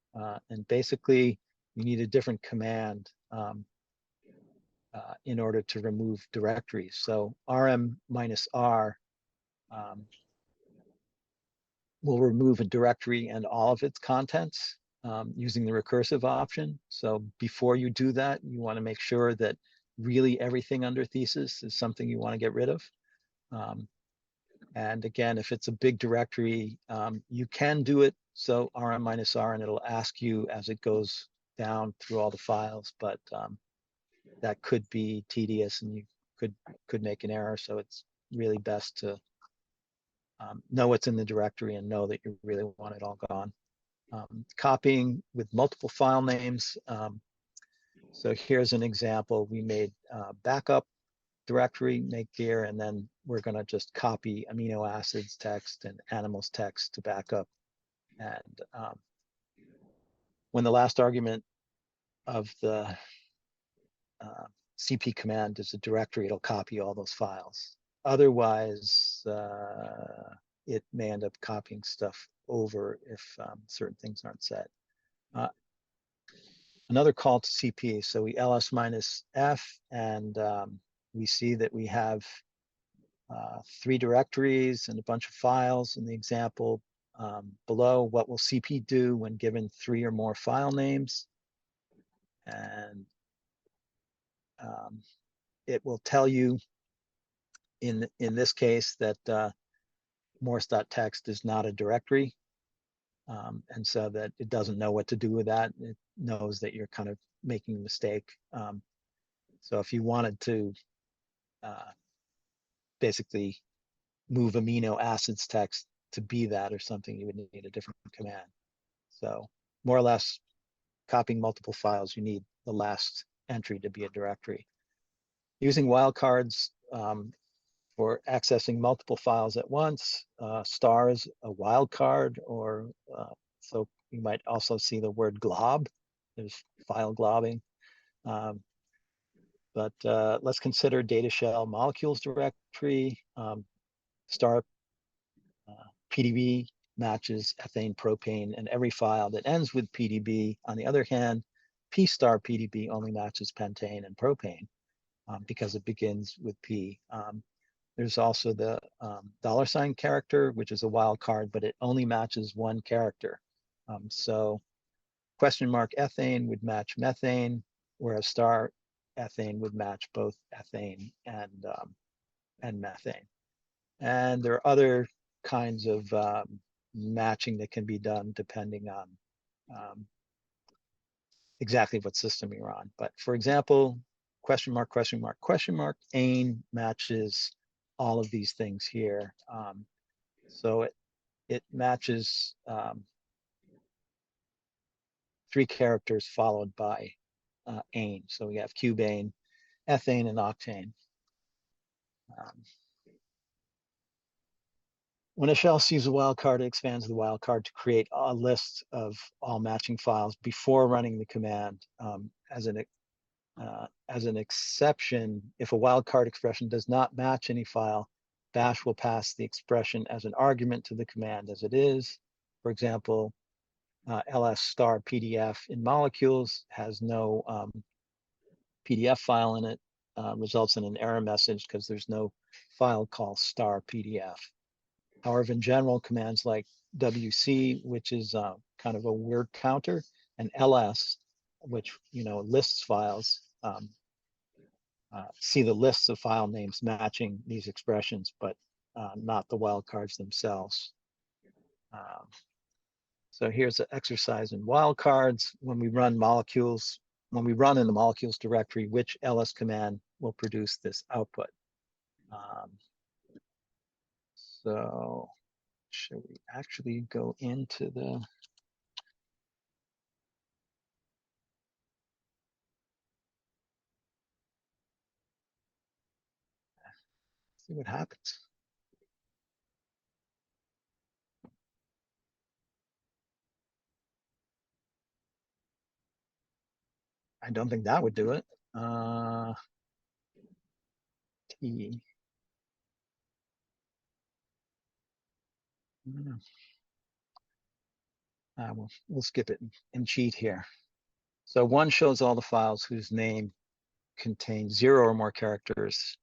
And basically, you need a different command in order to remove directories. So RM -R will remove a directory and all of its contents using the recursive option. So before you do that, you want to make sure that really everything under thesis is something you want to get rid of. And again, if it's a big directory, you can do it. So RM -R, and it'll ask you as it goes down through all the files, but that could be tedious and you could make an error. So it's really best to know what's in the directory and know that you really want it all gone. Copying with multiple file names. So here's an example. We made backup directory, make gear, and then we're going to just copy amino acids text and animals text to backup. And when the last argument of the CP command is a directory, it'll copy all those files. Otherwise, it may end up copying stuff over if certain things aren't set. Another call to CP. So we ls -f, and we see that we have 3 directories and a bunch of files in the example below. What will CP do when given 3 or more file names? And it will tell you in this case that morse.txt is not a directory. And so that it doesn't know what to do with that. It knows that you're kind of making a mistake. So if you wanted to basically move amino acids text to be that or something, you would need a different command. So more or less, copying multiple files, you need the last entry to be a directory. Using wildcards for accessing multiple files at once. Star is a wildcard, or so you might also see the word glob. There's file globbing. But let's consider data shell molecules directory. Star PDB matches ethane, propane, and every file that ends with PDB. On the other hand, P star PDB only matches pentane and propane because it begins with P. There's also the $ character, which is a wild card, but it only matches one character. So question mark ethane would match methane, whereas star ethane would match both ethane and methane. And there are other kinds of matching that can be done depending on exactly what system you're on. But for example, question mark, question mark, question mark, ane matches all of these things here. So it matches 3 characters followed by ane. So we have cubane, ethane, and octane. When a shell sees a wildcard, it expands the wildcard to create a list of all matching files before running the command. As an exception, if a wildcard expression does not match any file, bash will pass the expression as an argument to the command as it is. For example, ls star PDF in molecules has no PDF file in it, results in an error message because there's no file called star PDF. However, in general, commands like WC, which is kind of a word counter, and LS, which lists files, see the lists of file names matching these expressions, but not the wildcards themselves. So here's an exercise in wildcards. When we run molecules, when we run in the molecules directory, which ls command will produce this output? So should we actually go into the see what happens? I don't think that would do it. T. We'll skip it and cheat here. So one shows all the files whose name contains 0 or more characters,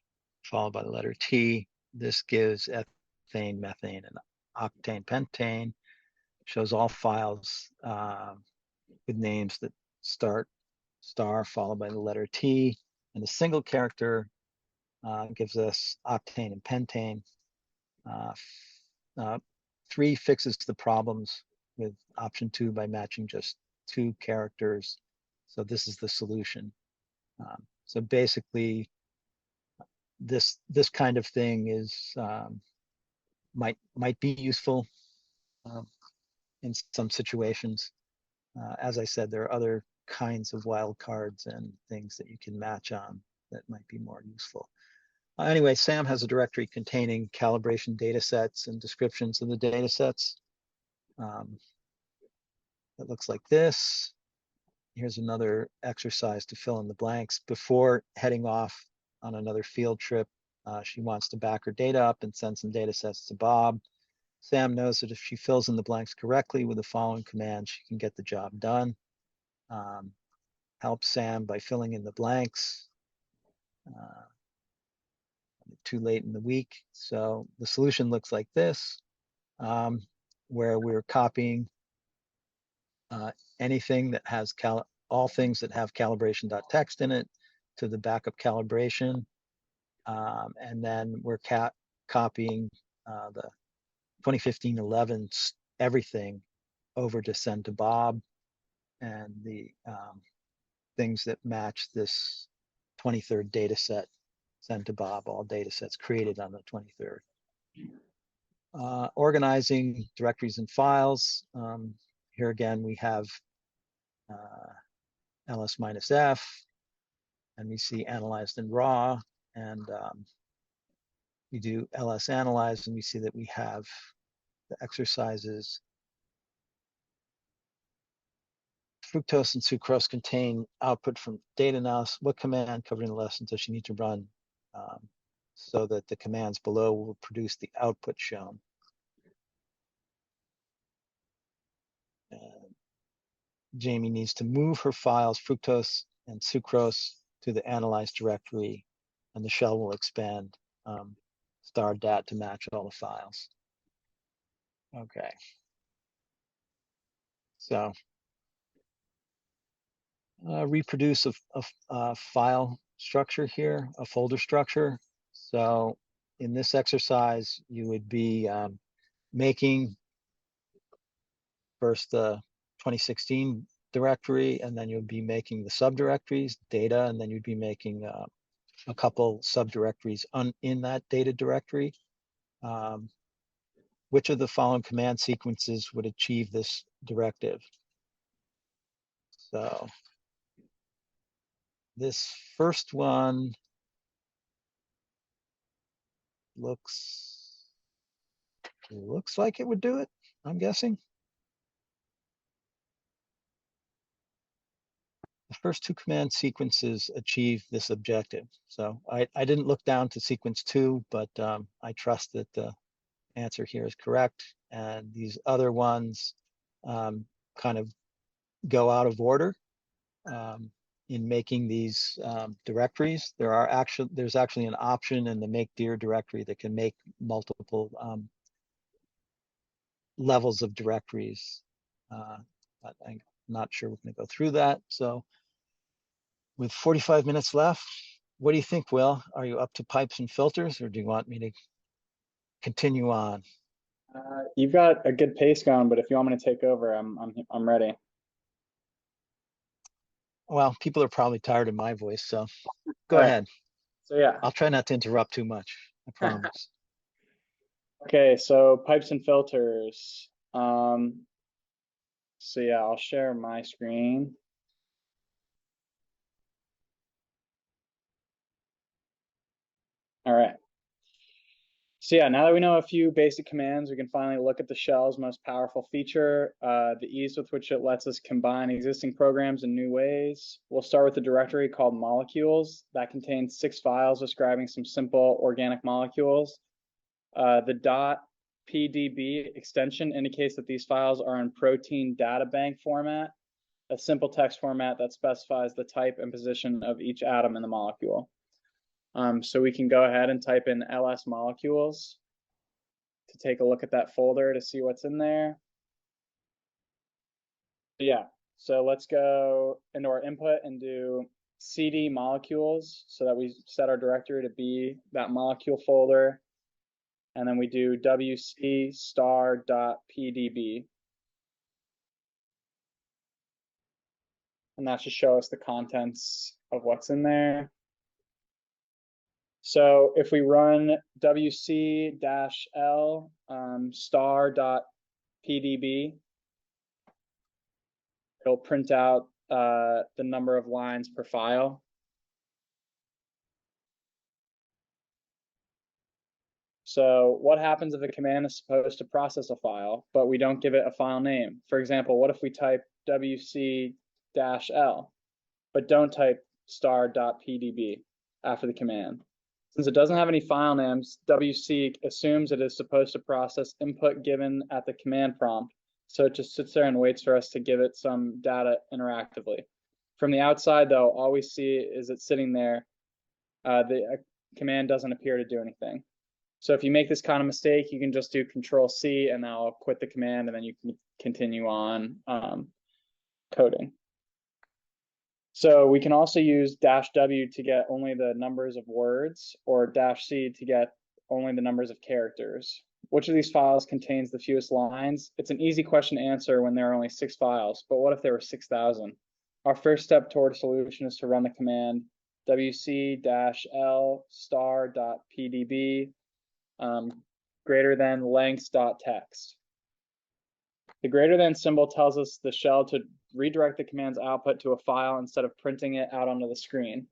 followed by the letter T. This gives ethane, methane, and octane, pentane. Shows all files with names that start star followed by the letter T. And a single character gives us octane and pentane. 3 fixes the problems with option 2 by matching just 2 characters. So this is the solution. So basically, this kind of thing is might be useful in some situations. As I said, there are other kinds of wildcards and things that you can match on that might be more useful. Anyway, SAM has a directory containing calibration data sets and descriptions of the data sets. It looks like this. Here's another exercise to fill in the blanks. Before heading off on another field trip, she wants to back her data up and send some data sets to Bob. Sam knows that if she fills in the blanks correctly with the following command, she can get the job done. Help Sam by filling in the blanks. Too late in the week. So the solution looks like this, where we're copying anything that has all things that have calibration.txt in it to the backup calibration. And then we're copying the 2015-11 everything over to send to Bob, and the things that match this 23rd data set sent to Bob, all data sets created on the 23rd. Organizing directories and files. Here again, we have ls-f, and we see analyzed and raw, and we do ls analyze, and we see that we have the exercises. Fructose and sucrose contain output from data analysis. What command covered in the lesson does she need to run so that the commands below will produce the output shown? Jamie needs to move her files, fructose and sucrose, to the analyzed directory, and the shell will expand star dat to match all the files. Okay. So reproduce a file structure here, a folder structure. So in this exercise, you would be making first the 2016 directory, and then you'd be making the subdirectories, data, and then you'd be making a couple subdirectories in that data directory. Which of the following command sequences would achieve this directive? So this first one looks Looks like it would do it, I'm guessing. The first two command sequences achieve this objective. So I didn't look down to sequence 2, but I trust that the answer here is correct. And these other ones kind of go out of order in making these directories. There's actually an option in the make dir directory that can make multiple levels of directories. But I'm not sure we're going to go through that. So with 45 minutes left, what do you think, Will? Are you up to pipes and filters, or do you want me to continue on? You've got a good pace going, but if you want me to take over, I'm ready. Well, people are probably tired of my voice, so go All right. ahead. So yeah. I'll try not to interrupt too much. I promise. Okay, so pipes and filters. So yeah, I'll share my screen. All right. So yeah, now that we know a few basic commands, we can finally look at the shell's most powerful feature, the ease with which it lets us combine existing programs in new ways. We'll start with a directory called molecules that contains 6 files describing some simple organic molecules. The .pdb extension indicates that these files are in protein data bank format, a simple text format that specifies the type and position of each atom in the molecule. So we can go ahead and type in ls molecules to take a look at that folder to see what's in there. Yeah, so let's go into our input and do cd molecules so that we set our directory to be that molecule folder. And then we do wc star.pdb. And that should show us the contents of what's in there. So if we run wc-l star.pdb, it'll print out the number of lines per file. So what happens if a command is supposed to process a file, but we don't give it a file name? For example, what if we type wc-l, but don't type star.pdb after the command? Since it doesn't have any file names, wc assumes it is supposed to process input given at the command prompt. So it just sits there and waits for us to give it some data interactively. From the outside, though, all we see is it sitting there. The command doesn't appear to do anything. So if you make this kind of mistake, you can just do Control-C and that'll quit the command, and then you can continue on coding. So we can also use -w to get only the numbers of words, or -c to get only the numbers of characters. Which of these files contains the fewest lines? It's an easy question to answer when there are only 6 files, but what if there were 6,000? Our first step toward a solution is to run the command wc-l star.pdb greater than lengths.text. The greater than symbol tells us the shell to redirect the command's output to a file instead of printing it out onto the screen.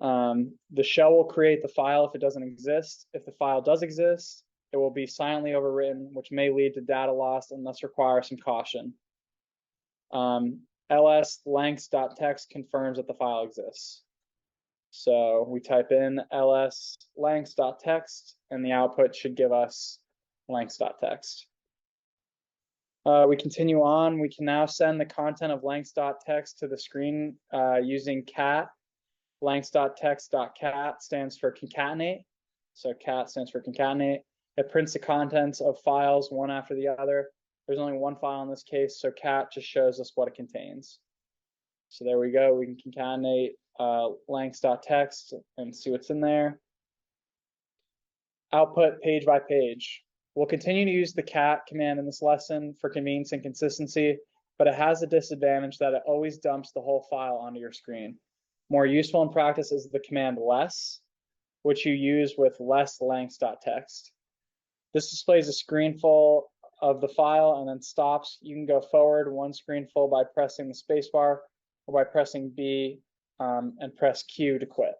The shell will create the file if it doesn't exist. If the file does exist, it will be silently overwritten, which may lead to data loss and thus require some caution. ls lengths.text confirms that the file exists. So we type in ls lengths.text and the output should give us lengths.text. We continue on. We can now send the content of lengths.text to the screen using cat. Lengths.text.cat stands for concatenate. So cat stands for concatenate. It prints the contents of files one after the other. There's only one file in this case, so cat just shows us what it contains. So there we go. We can concatenate lengths.text and see what's in there. Output page by page. We'll continue to use the cat command in this lesson for convenience and consistency, but it has a disadvantage that it always dumps the whole file onto your screen. More useful in practice is the command less, which you use with less lengths.text. This displays a screen full of the file and then stops. You can go forward one screen full by pressing the spacebar or by pressing B and press Q to quit.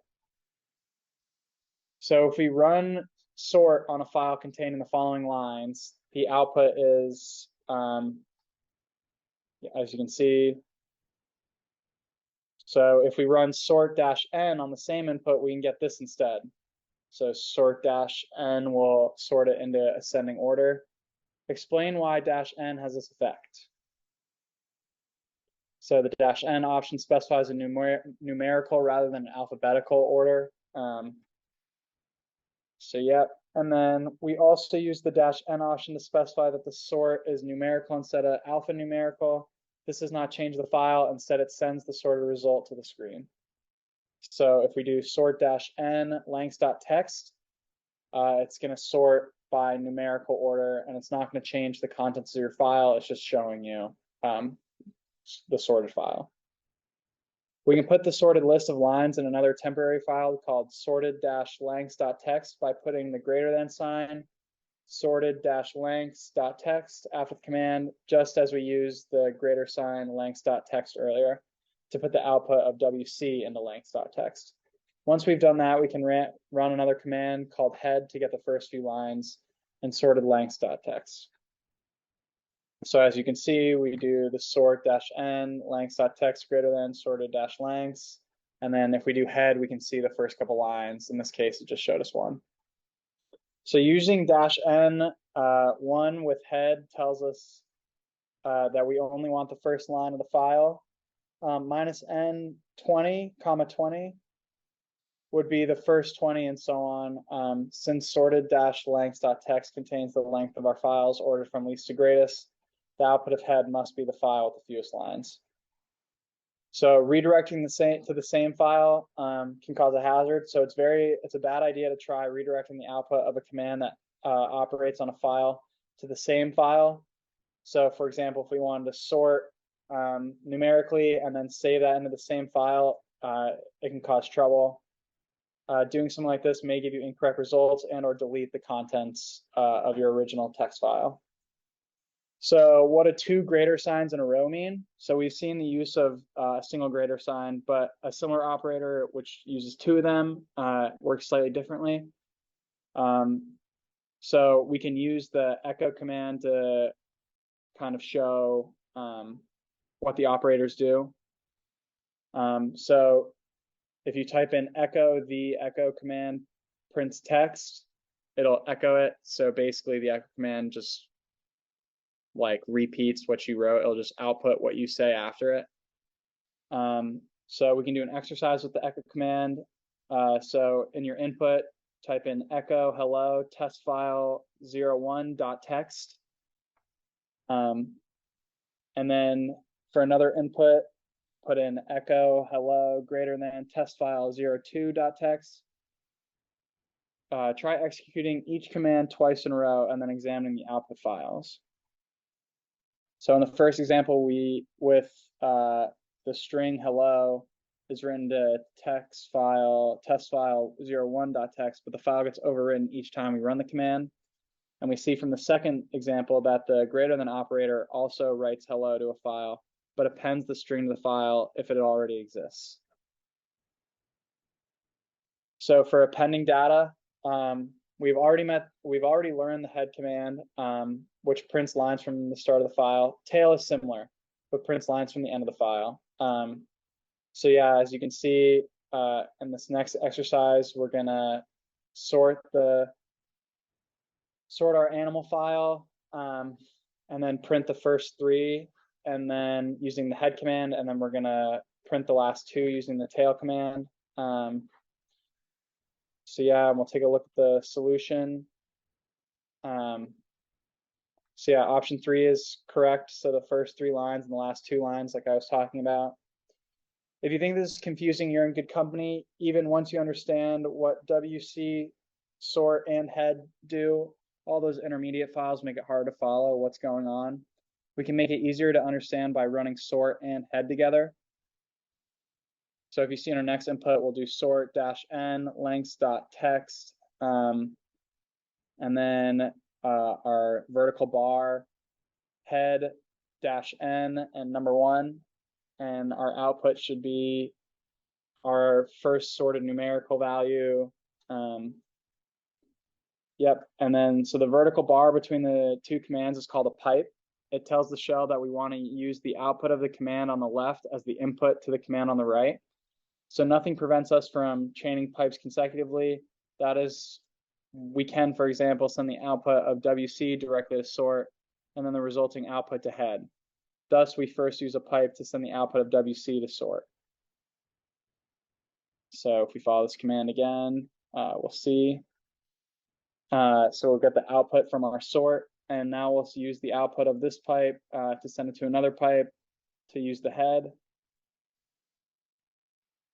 So if we run sort on a file containing the following lines, the output is, as you can see, so if we run sort-n on the same input, we can get this instead. So sort-n will sort it into ascending order. Explain why -n has this effect. So the -n option specifies a numerical rather than an alphabetical order. So yep. And then we also use the -n option to specify that the sort is numerical instead of alphanumerical. This does not change the file. Instead, it sends the sorted result to the screen. So if we do sort-n lengths.text, it's going to sort by numerical order, and it's not going to change the contents of your file. It's just showing you the sorted file. We can put the sorted list of lines in another temporary file called sorted-lengths.text by putting the greater than sign sorted-lengths.text after the command, just as we used the greater sign lengths.text earlier to put the output of WC into lengths.text. Once we've done that, we can run another command called head to get the first few lines and sorted lengths.text. So as you can see, we do the sort-n lengths.text greater than sorted-lengths. And then if we do head, we can see the first couple lines. In this case, it just showed us one. So using -n, one with head tells us that we only want the first line of the file. -n 20, 20 would be the first 20 and so on. Since sorted-lengths.text contains the length of our files ordered from least to greatest, the output of head must be the file with the fewest lines. So redirecting to the same file can cause a hazard. So it's a bad idea to try redirecting the output of a command that operates on a file to the same file. So for example, if we wanted to sort numerically and then save that into the same file, it can cause trouble. Doing something like this may give you incorrect results and or delete the contents of your original text file. So what do two greater signs in a row mean? So we've seen the use of a single greater sign, but a similar operator which uses two of them works slightly differently. So we can use the echo command to kind of show what the operators do. So if you type in echo, the echo command prints text, it'll echo it. So basically the echo command just like repeats what you wrote. It'll just output what you say after it. So we can do an exercise with the echo command. So in your input, type in echo hello test file 01.text. And then for another input, put in echo hello greater than test file 02.text. Try executing each command twice in a row and then examining the output files. So in the first example, with the string hello is written to test file 01.text, but the file gets overwritten each time we run the command. And we see from the second example that the greater than operator also writes hello to a file, but appends the string to the file if it already exists. So for appending data, we've already learned the head command, which prints lines from the start of the file. Tail is similar, but prints lines from the end of the file. So yeah, as you can see in this next exercise, we're gonna sort our animal file and then print the first three, and then using the head command, and then we're gonna print the last two using the tail command. So yeah, we'll take a look at the solution. So yeah, option 3 is correct. So the first 3 lines and the last 2 lines, like I was talking about. If you think this is confusing, you're in good company. Even once you understand what WC, sort, and head do, all those intermediate files make it hard to follow what's going on. We can make it easier to understand by running sort and head together. So if you see in our next input, we'll do sort-n lengths.text, and then our vertical bar head -n and number 1, and our output should be our first sorted numerical value, Yep, and then so the vertical bar between the two commands is called a pipe. It tells the shell that we want to use the output of the command on the left as the input to the command on the right. So nothing prevents us from chaining pipes consecutively. That is, we can, for example, send the output of WC directly to sort, and then the resulting output to head. Thus, we first use a pipe to send the output of WC to sort. So if we follow this command again, we'll see. So we'll get the output from our sort, and now we'll use the output of this pipe to send it to another pipe to use the head.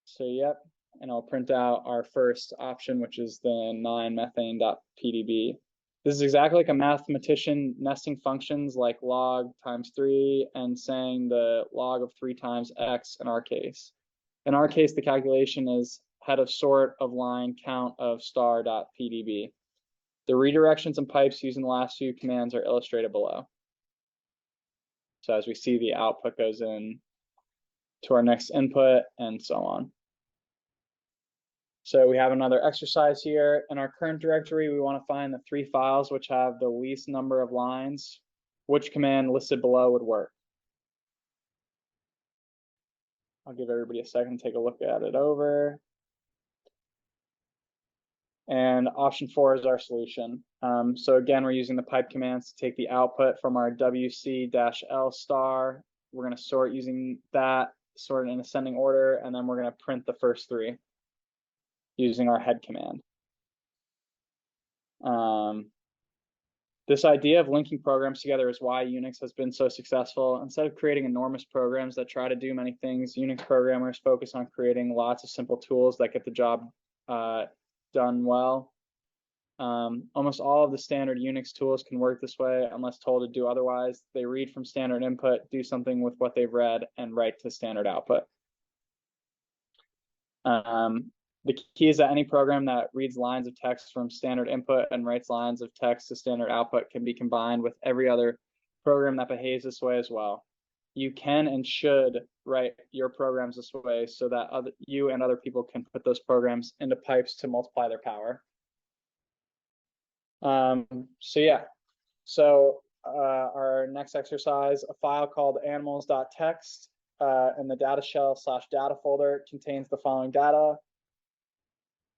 So yep, and I'll print out our first option, which is the 9methane.pdb. This is exactly like a mathematician nesting functions like log times 3 and saying the log of 3 times x in our case. In our case, the calculation is head of sort of line count of star.pdb. The redirections and pipes using the last few commands are illustrated below. So as we see, the output goes in to our next input and so on. So we have another exercise here. In our current directory, we want to find the 3 files which have the least number of lines. Which command listed below would work? I'll give everybody a second to take a look at it over. And option 4 is our solution. So again, we're using the pipe commands to take the output from our WC-L star. We're going to sort using that, sort in ascending order, and then we're going to print the first 3 using our head command. This idea of linking programs together is why Unix has been so successful. Instead of creating enormous programs that try to do many things, Unix programmers focus on creating lots of simple tools that get the job done well. Almost all of the standard Unix tools can work this way unless told to do otherwise. They read from standard input, do something with what they've read, and write to standard output. The key is that any program that reads lines of text from standard input and writes lines of text to standard output can be combined with every other program that behaves this way as well. You can and should write your programs this way so that you and other people can put those programs into pipes to multiply their power. So our next exercise, a file called animals.txt in the data shell / data folder contains the following data.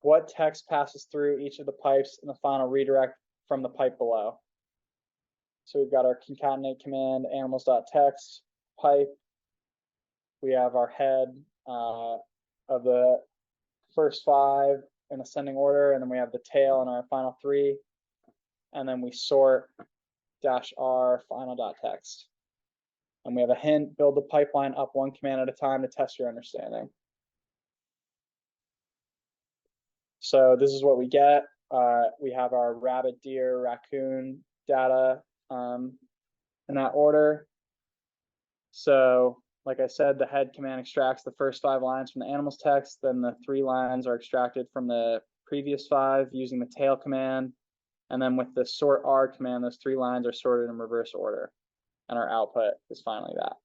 What text passes through each of the pipes in the final redirect from the pipe below? So we've got our concatenate command, animals.txt, pipe. We have our head of the first 5 in ascending order, and then we have the tail in our final 3. And then we sort -r final.txt. And we have a hint, build the pipeline up 1 command at a time to test your understanding. So this is what we get. We have our rabbit, deer, raccoon data in that order. So like I said, the head command extracts the first 5 lines from the animals text. Then the 3 lines are extracted from the previous 5 using the tail command. And then with the sort R command, those 3 lines are sorted in reverse order. And our output is finally that.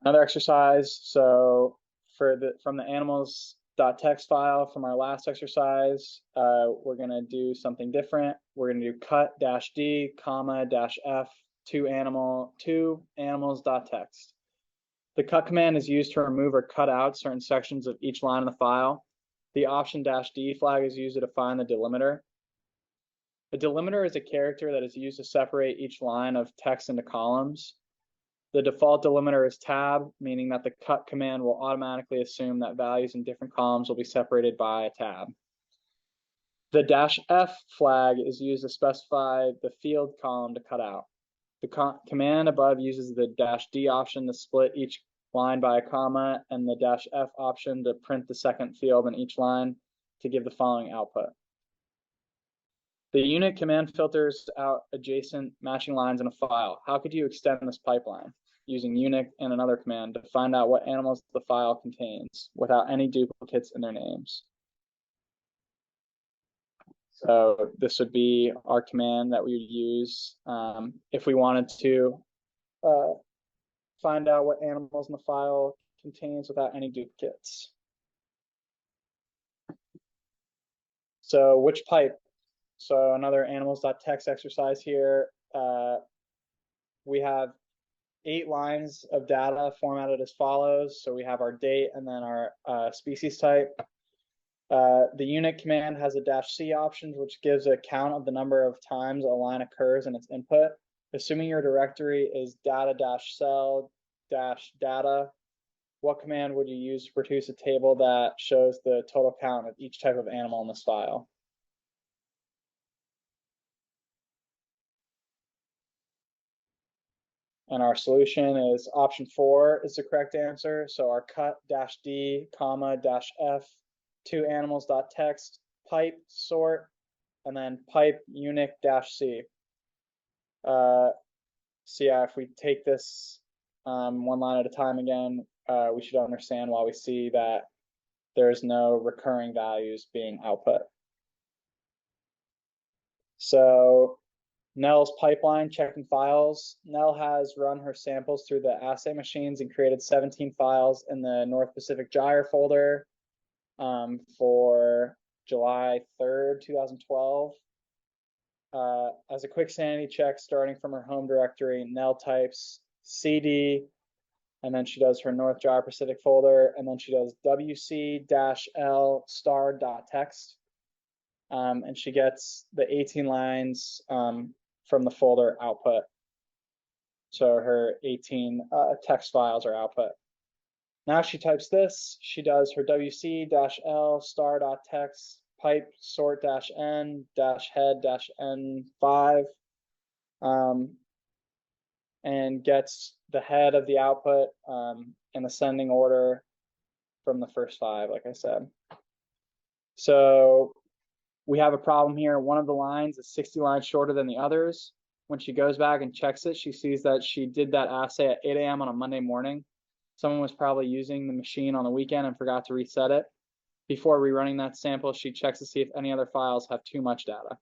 Another exercise. So from the animals.txt file from our last exercise, we're going to do something different. We're going to do cut -d, comma -f to animals.txt. The cut command is used to remove or cut out certain sections of each line in the file. The option -d flag is used to define the delimiter. A delimiter is a character that is used to separate each line of text into columns. The default delimiter is tab, meaning that the cut command will automatically assume that values in different columns will be separated by a tab. The -f flag is used to specify the field column to cut out. The command above uses the -d option to split each line by a comma and the -f option to print the second field in each line to give the following output. The unit command filters out adjacent matching lines in a file. How could you extend this pipeline? Using unit and another command to find out what animals the file contains without any duplicates in their names. So this would be our command that we would use if we wanted to find out what animals in the file contains without any duplicates. So which pipe? So another animals.txt exercise here. We have 8 lines of data formatted as follows. So we have our date and then our species type. The unit command has a -c option, which gives a count of the number of times a line occurs in its input. Assuming your directory is data-cell-data, what command would you use to produce a table that shows the total count of each type of animal in this file? And our solution is option 4 is the correct answer. So our cut-d, comma, -f, 2animals.txt, pipe, sort, and then pipe unique-c. So yeah, if we take this one line at a time again, we should understand why we see that there's no recurring values being output. So Nell's pipeline checking files. Nell has run her samples through the assay machines and created 17 files in the North Pacific Gyre folder for July 3rd, 2012. As a quick sanity check, starting from her home directory, Nell types cd, and then she does her North Gyre Pacific folder, and then she does wc-l star.txt, and she gets the 18 lines from the folder output. So her 18 text files are output. Now she types this. She does her wc-l star.txt pipe sort-n-head-n5 and gets the head of the output in ascending order from the first 5, like I said. So we have a problem here. One of the lines is 60 lines shorter than the others. When she goes back and checks it, she sees that she did that assay at 8 a.m. on a Monday morning. Someone was probably using the machine on the weekend and forgot to reset it. Before rerunning that sample, she checks to see if any other files have too much data.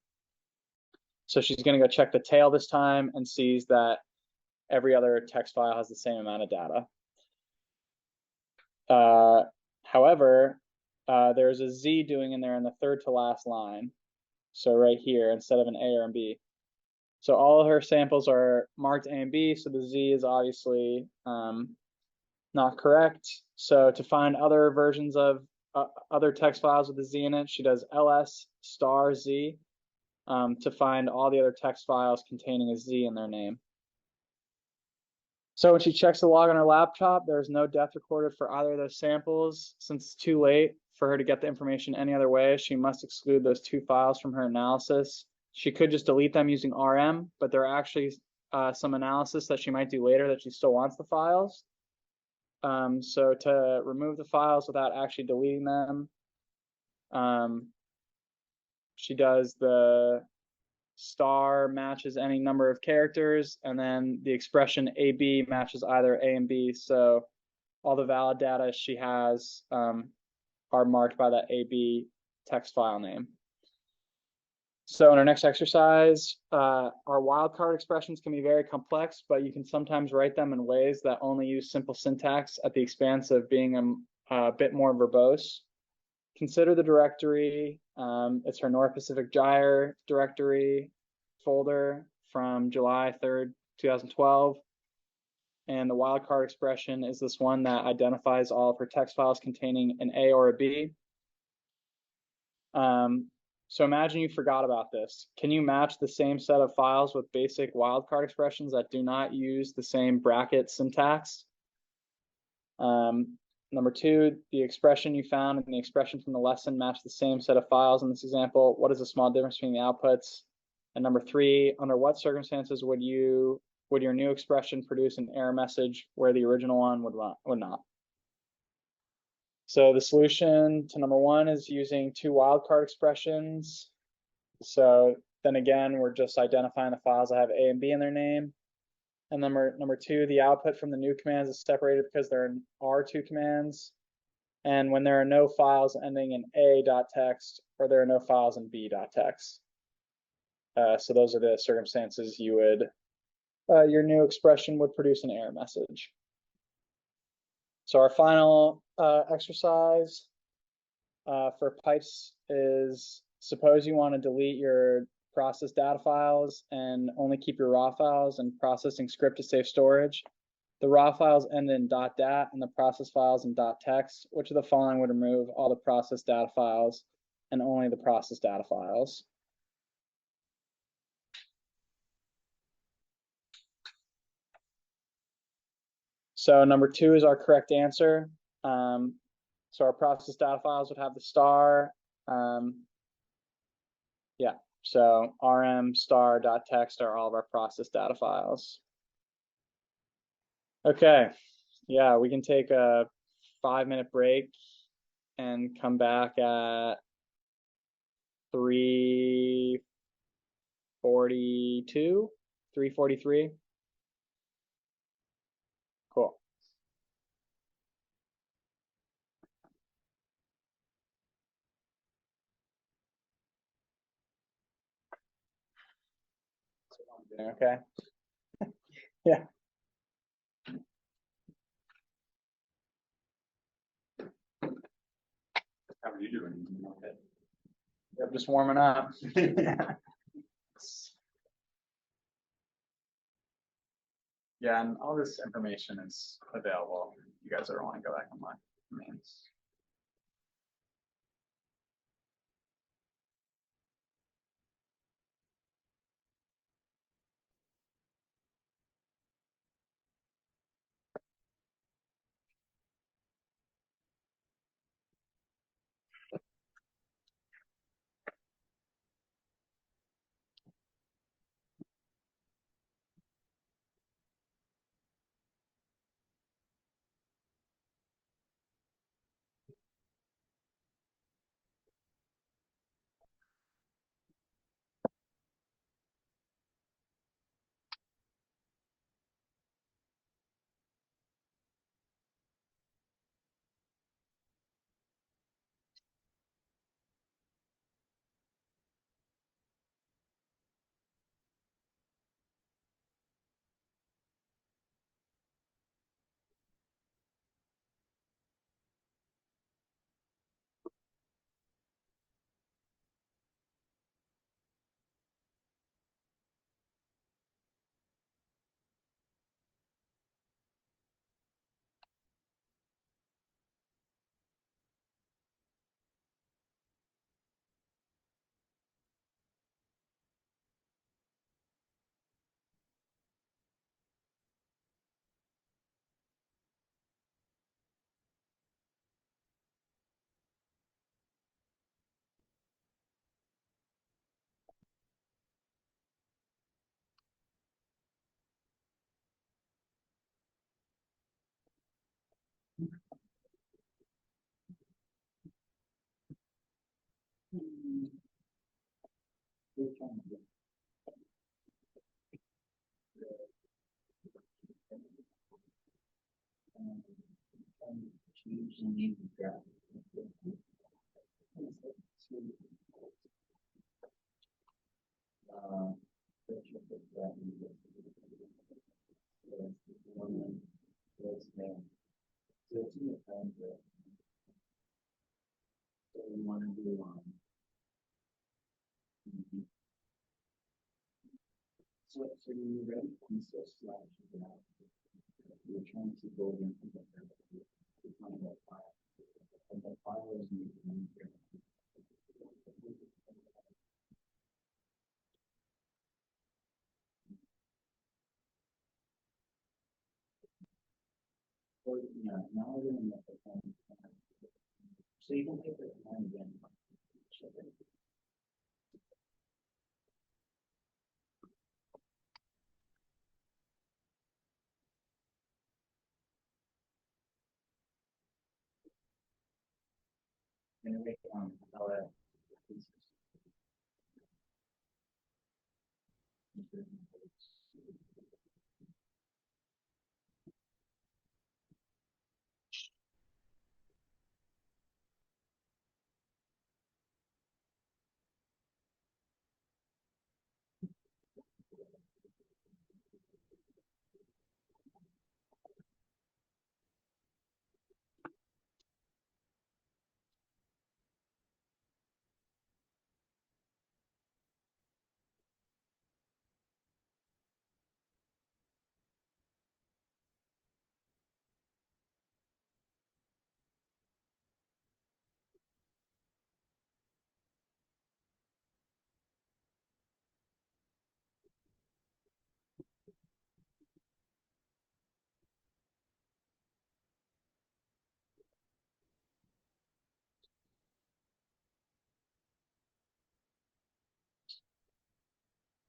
So she's going to go check the tail this time and sees that every other text file has the same amount of data. However, there's a Z doing in there in the 3rd to last line. So right here, instead of an A or an B. So all of her samples are marked A and B, so the Z is obviously not correct. So to find other versions of other text files with a Z in it, she does ls star Z to find all the other text files containing a Z in their name. So when she checks the log on her laptop, there's no depth recorded for either of those samples. Since it's too late for her to get the information any other way, she must exclude those 2 files from her analysis. She could just delete them using RM, but there are actually some analysis that she might do later that she still wants the files. So to remove the files without actually deleting them, she does the star matches any number of characters, and then the expression AB matches either A and B. So all the valid data she has are marked by that AB text file name. So in our next exercise, our wildcard expressions can be very complex, but you can sometimes write them in ways that only use simple syntax at the expense of being a bit more verbose. Consider the directory. It's her North Pacific Gyre directory folder from July 3rd, 2012. And the wildcard expression is this one that identifies all of her text files containing an A or a B. So imagine you forgot about this. Can you match the same set of files with basic wildcard expressions that do not use the same bracket syntax? Number 2, the expression you found and the expression from the lesson match the same set of files in this example. What is the small difference between the outputs? And number 3, under what circumstances would your new expression produce an error message where the original one would not? So the solution to number 1 is using 2 wildcard expressions. So then again, we're just identifying the files that have A and B in their name. And number 2, the output from the new commands is separated because there are 2 commands. And when there are no files ending in a.txt or there are no files in b.txt. So those are the circumstances you would, your new expression would produce an error message. So our final exercise for pipes is suppose you want to delete your process data files and only keep your raw files and processing script to save storage. The raw files end in .dat and the process files in .text. Which of the following would remove all the process data files and only the process data files? So number 2 is our correct answer. So our process data files would have the star. Yeah, so rm star.txt are all of our process data files. Okay, yeah, we can take a 5-minute break and come back at 3:42, 3:43. Cool. Okay. Yeah. How are you doing? Okay. I'm just warming up. Yeah, and all this information is available. You guys ever want to go back and look. I mean,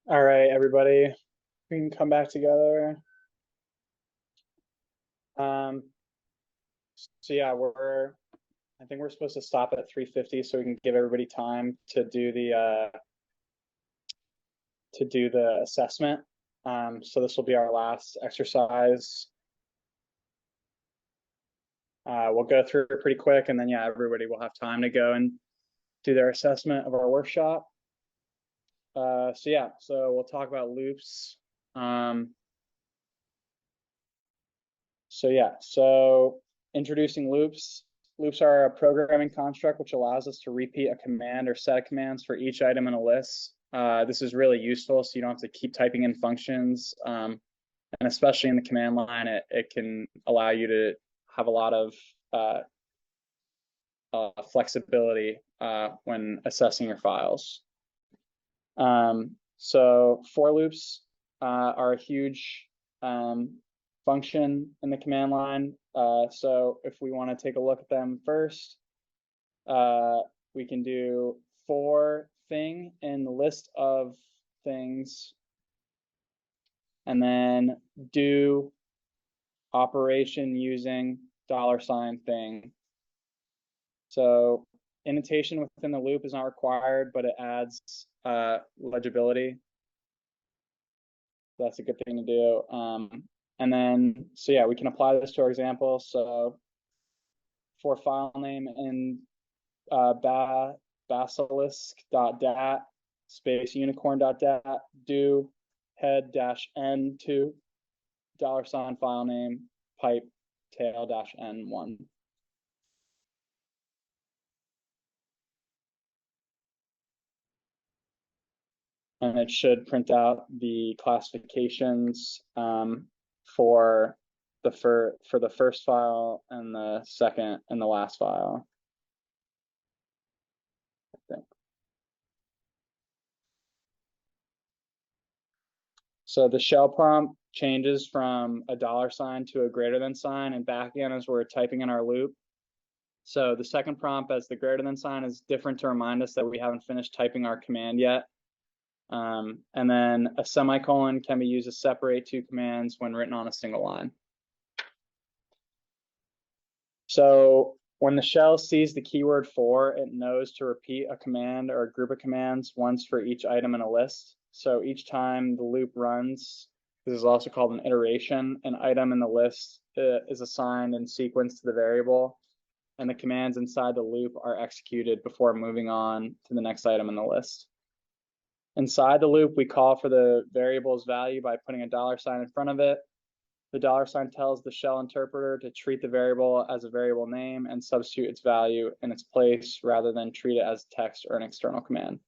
All right, everybody, we can come back together. So yeah, I think we're supposed to stop at 3:50 so we can give everybody time to do the assessment. So this will be our last exercise. We'll go through it pretty quick, and then yeah, everybody will have time to go and do their assessment of our workshop. So yeah, so we'll talk about loops. So yeah, so introducing loops. Loops are a programming construct which allows us to repeat a command or set of commands for each item in a list. This is really useful, so you don't have to keep typing in functions. And especially in the command line, it can allow you to have a lot of flexibility when assessing your files. So for loops are a huge function in the command line. So if we want to take a look at them first, we can do for thing in the list of things, and then do operation using $thing. So indentation within the loop is not required, but it adds legibility. That's a good thing to do. And then, so yeah, we can apply this to our example. So for file name in basilisk.dat space unicorn.dat do head -n to $ file name pipe tail -n1. And it should print out the classifications for the first file and the second and the last file. I think. So the shell prompt changes from a $ to a greater than sign, and back again as we're typing in our loop. So the second prompt as the greater than sign is different to remind us that we haven't finished typing our command yet. And then a semicolon can be used to separate two commands when written on a single line. So when the shell sees the keyword for, it knows to repeat a command or a group of commands once for each item in a list. So each time the loop runs, this is also called an iteration, an item in the list is assigned in sequence to the variable, and the commands inside the loop are executed before moving on to the next item in the list. Inside the loop, we call for the variable's value by putting a $ in front of it. The $ tells the shell interpreter to treat the variable as a variable name and substitute its value in its place rather than treat it as text or an external command.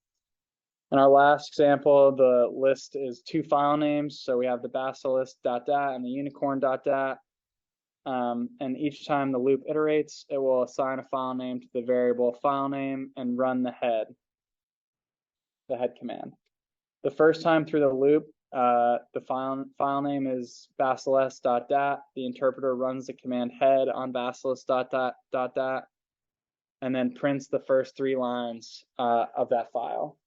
In our last example, the list is two file names. So we have the basilisk.dat and the unicorn.dat. And each time the loop iterates, it will assign a file name to the variable file name and run the head command. The first time through the loop, the file name is basilisk.dat. The interpreter runs the command head on basilisk.dat and then prints the first 3 lines of that file.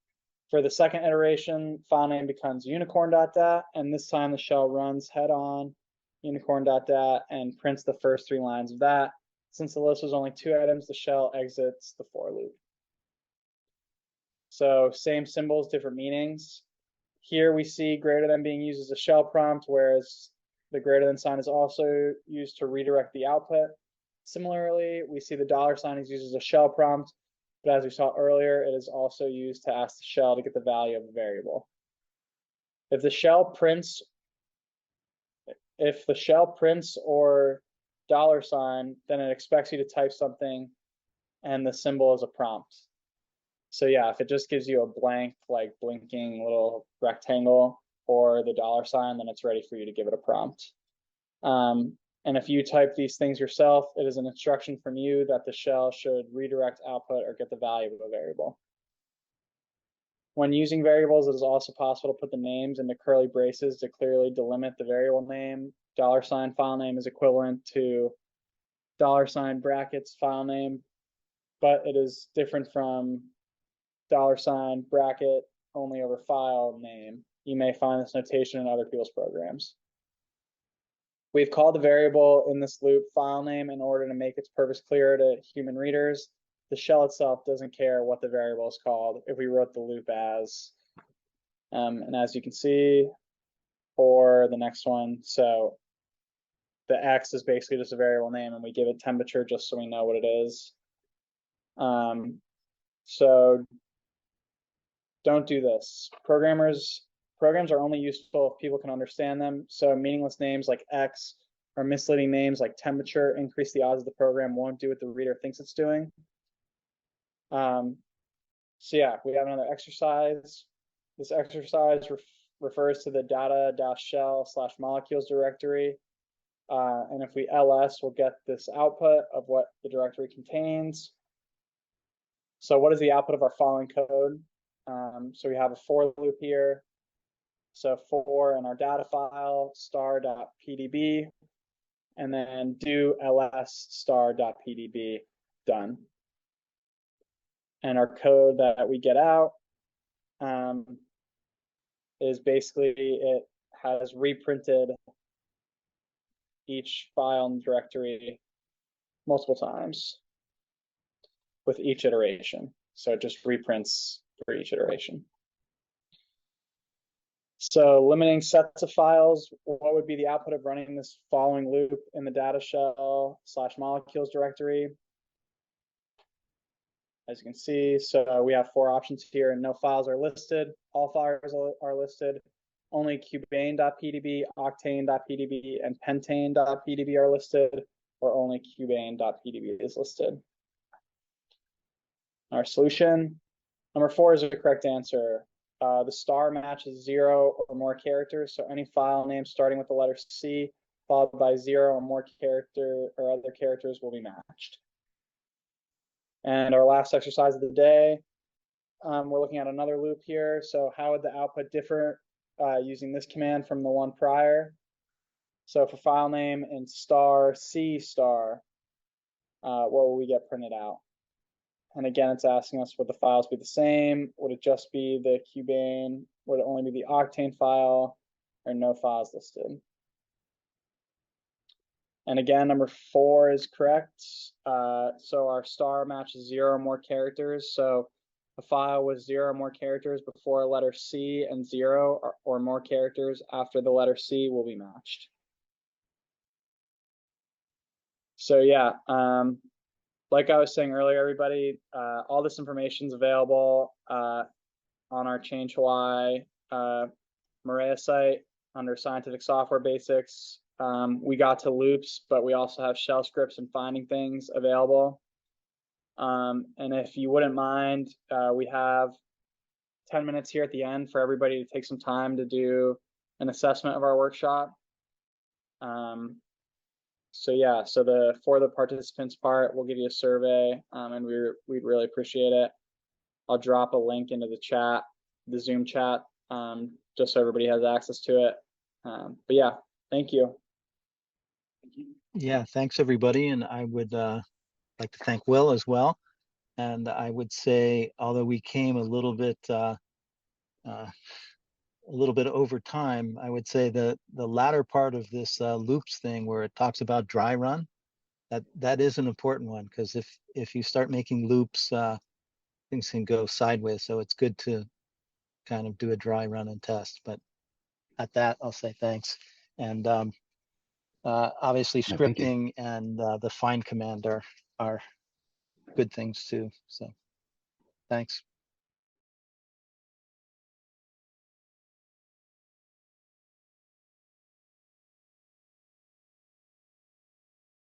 For the second iteration, file name becomes unicorn.dat, and this time the shell runs head on unicorn.dat and prints the first 3 lines of that. Since the list was only 2 items, the shell exits the for loop. So same symbols, different meanings. Here we see greater than being used as a shell prompt, whereas the greater than sign is also used to redirect the output. Similarly, we see the $ is used as a shell prompt, but as we saw earlier, it is also used to ask the shell to get the value of a variable. If the shell prints or $, then it expects you to type something, and the symbol is a prompt. So yeah, if it just gives you a blank, like blinking little rectangle or the $, then it's ready for you to give it a prompt. And if you type these things yourself, it is an instruction from you that the shell should redirect output or get the value of a variable. When using variables, it is also possible to put the names into curly braces to clearly delimit the variable name. $ file name is equivalent to $ brackets file name, but it is different from $ bracket only over file name. You may find this notation in other people's programs. We've called the variable in this loop file name in order to make its purpose clear to human readers. The shell itself doesn't care what the variable is called if we wrote the loop as. And as you can see, for the next one, so the X is basically just a variable name and we give it temperature just so we know what it is. So don't do this. Programs are only useful if people can understand them. So meaningless names like X or misleading names like temperature increase the odds the program won't do what the reader thinks it's doing. So yeah, we have another exercise. This exercise refers to the data-shell/molecules directory. And if we ls, we'll get this output of what the directory contains. So what is the output of our following code? So we have a for loop here. So for in our data file star.pdb, and then do ls star.pdb, done. And our code that we get out is basically it has reprinted each file in the directory multiple times with each iteration. So it just reprints for each iteration. So limiting sets of files, what would be the output of running this following loop in the data shell/molecules directory? As you can see, so we have 4 options here and no files are listed. All files are listed. Only cubane.pdb, octane.pdb, and pentane.pdb are listed, or only cubane.pdb is listed. Our solution, number 4 is the correct answer. The star matches 0 or more characters, so any file name starting with the letter C followed by 0 or more character or other characters will be matched. And our last exercise of the day, we're looking at another loop here. So how would the output differ using this command from the one prior? So for file name in star C star, what will we get printed out? And again, it's asking us would the files be the same? Would it just be the cubane? Would it only be the octane file, or no files listed? And again, number 4 is correct. So our star matches 0 or more characters. So a file with 0 or more characters before a letter C and 0 or more characters after the letter C will be matched. So yeah, like I was saying earlier, everybody, all this information is available on our Change Hawaii Maria site under Scientific Software Basics. We got to loops, but we also have shell scripts and finding things available. And if you wouldn't mind, we have 10 minutes here at the end for everybody to take some time to do an assessment of our workshop. So yeah, so for the participants part, we'll give you a survey, and we'd really appreciate it. I'll drop a link into the chat, the Zoom chat, just so everybody has access to it. But yeah, thank you. Yeah, thanks everybody. And I would like to thank Will as well. And I would say, although we came a little bit over time, I would say the latter part of this loops thing where it talks about dry run, that is an important one, because if you start making loops, things can go sideways. So it's good to kind of do a dry run and test. But at that, I'll say thanks. And obviously Yeah, thank you. scripting and the find command are good things too. So thanks.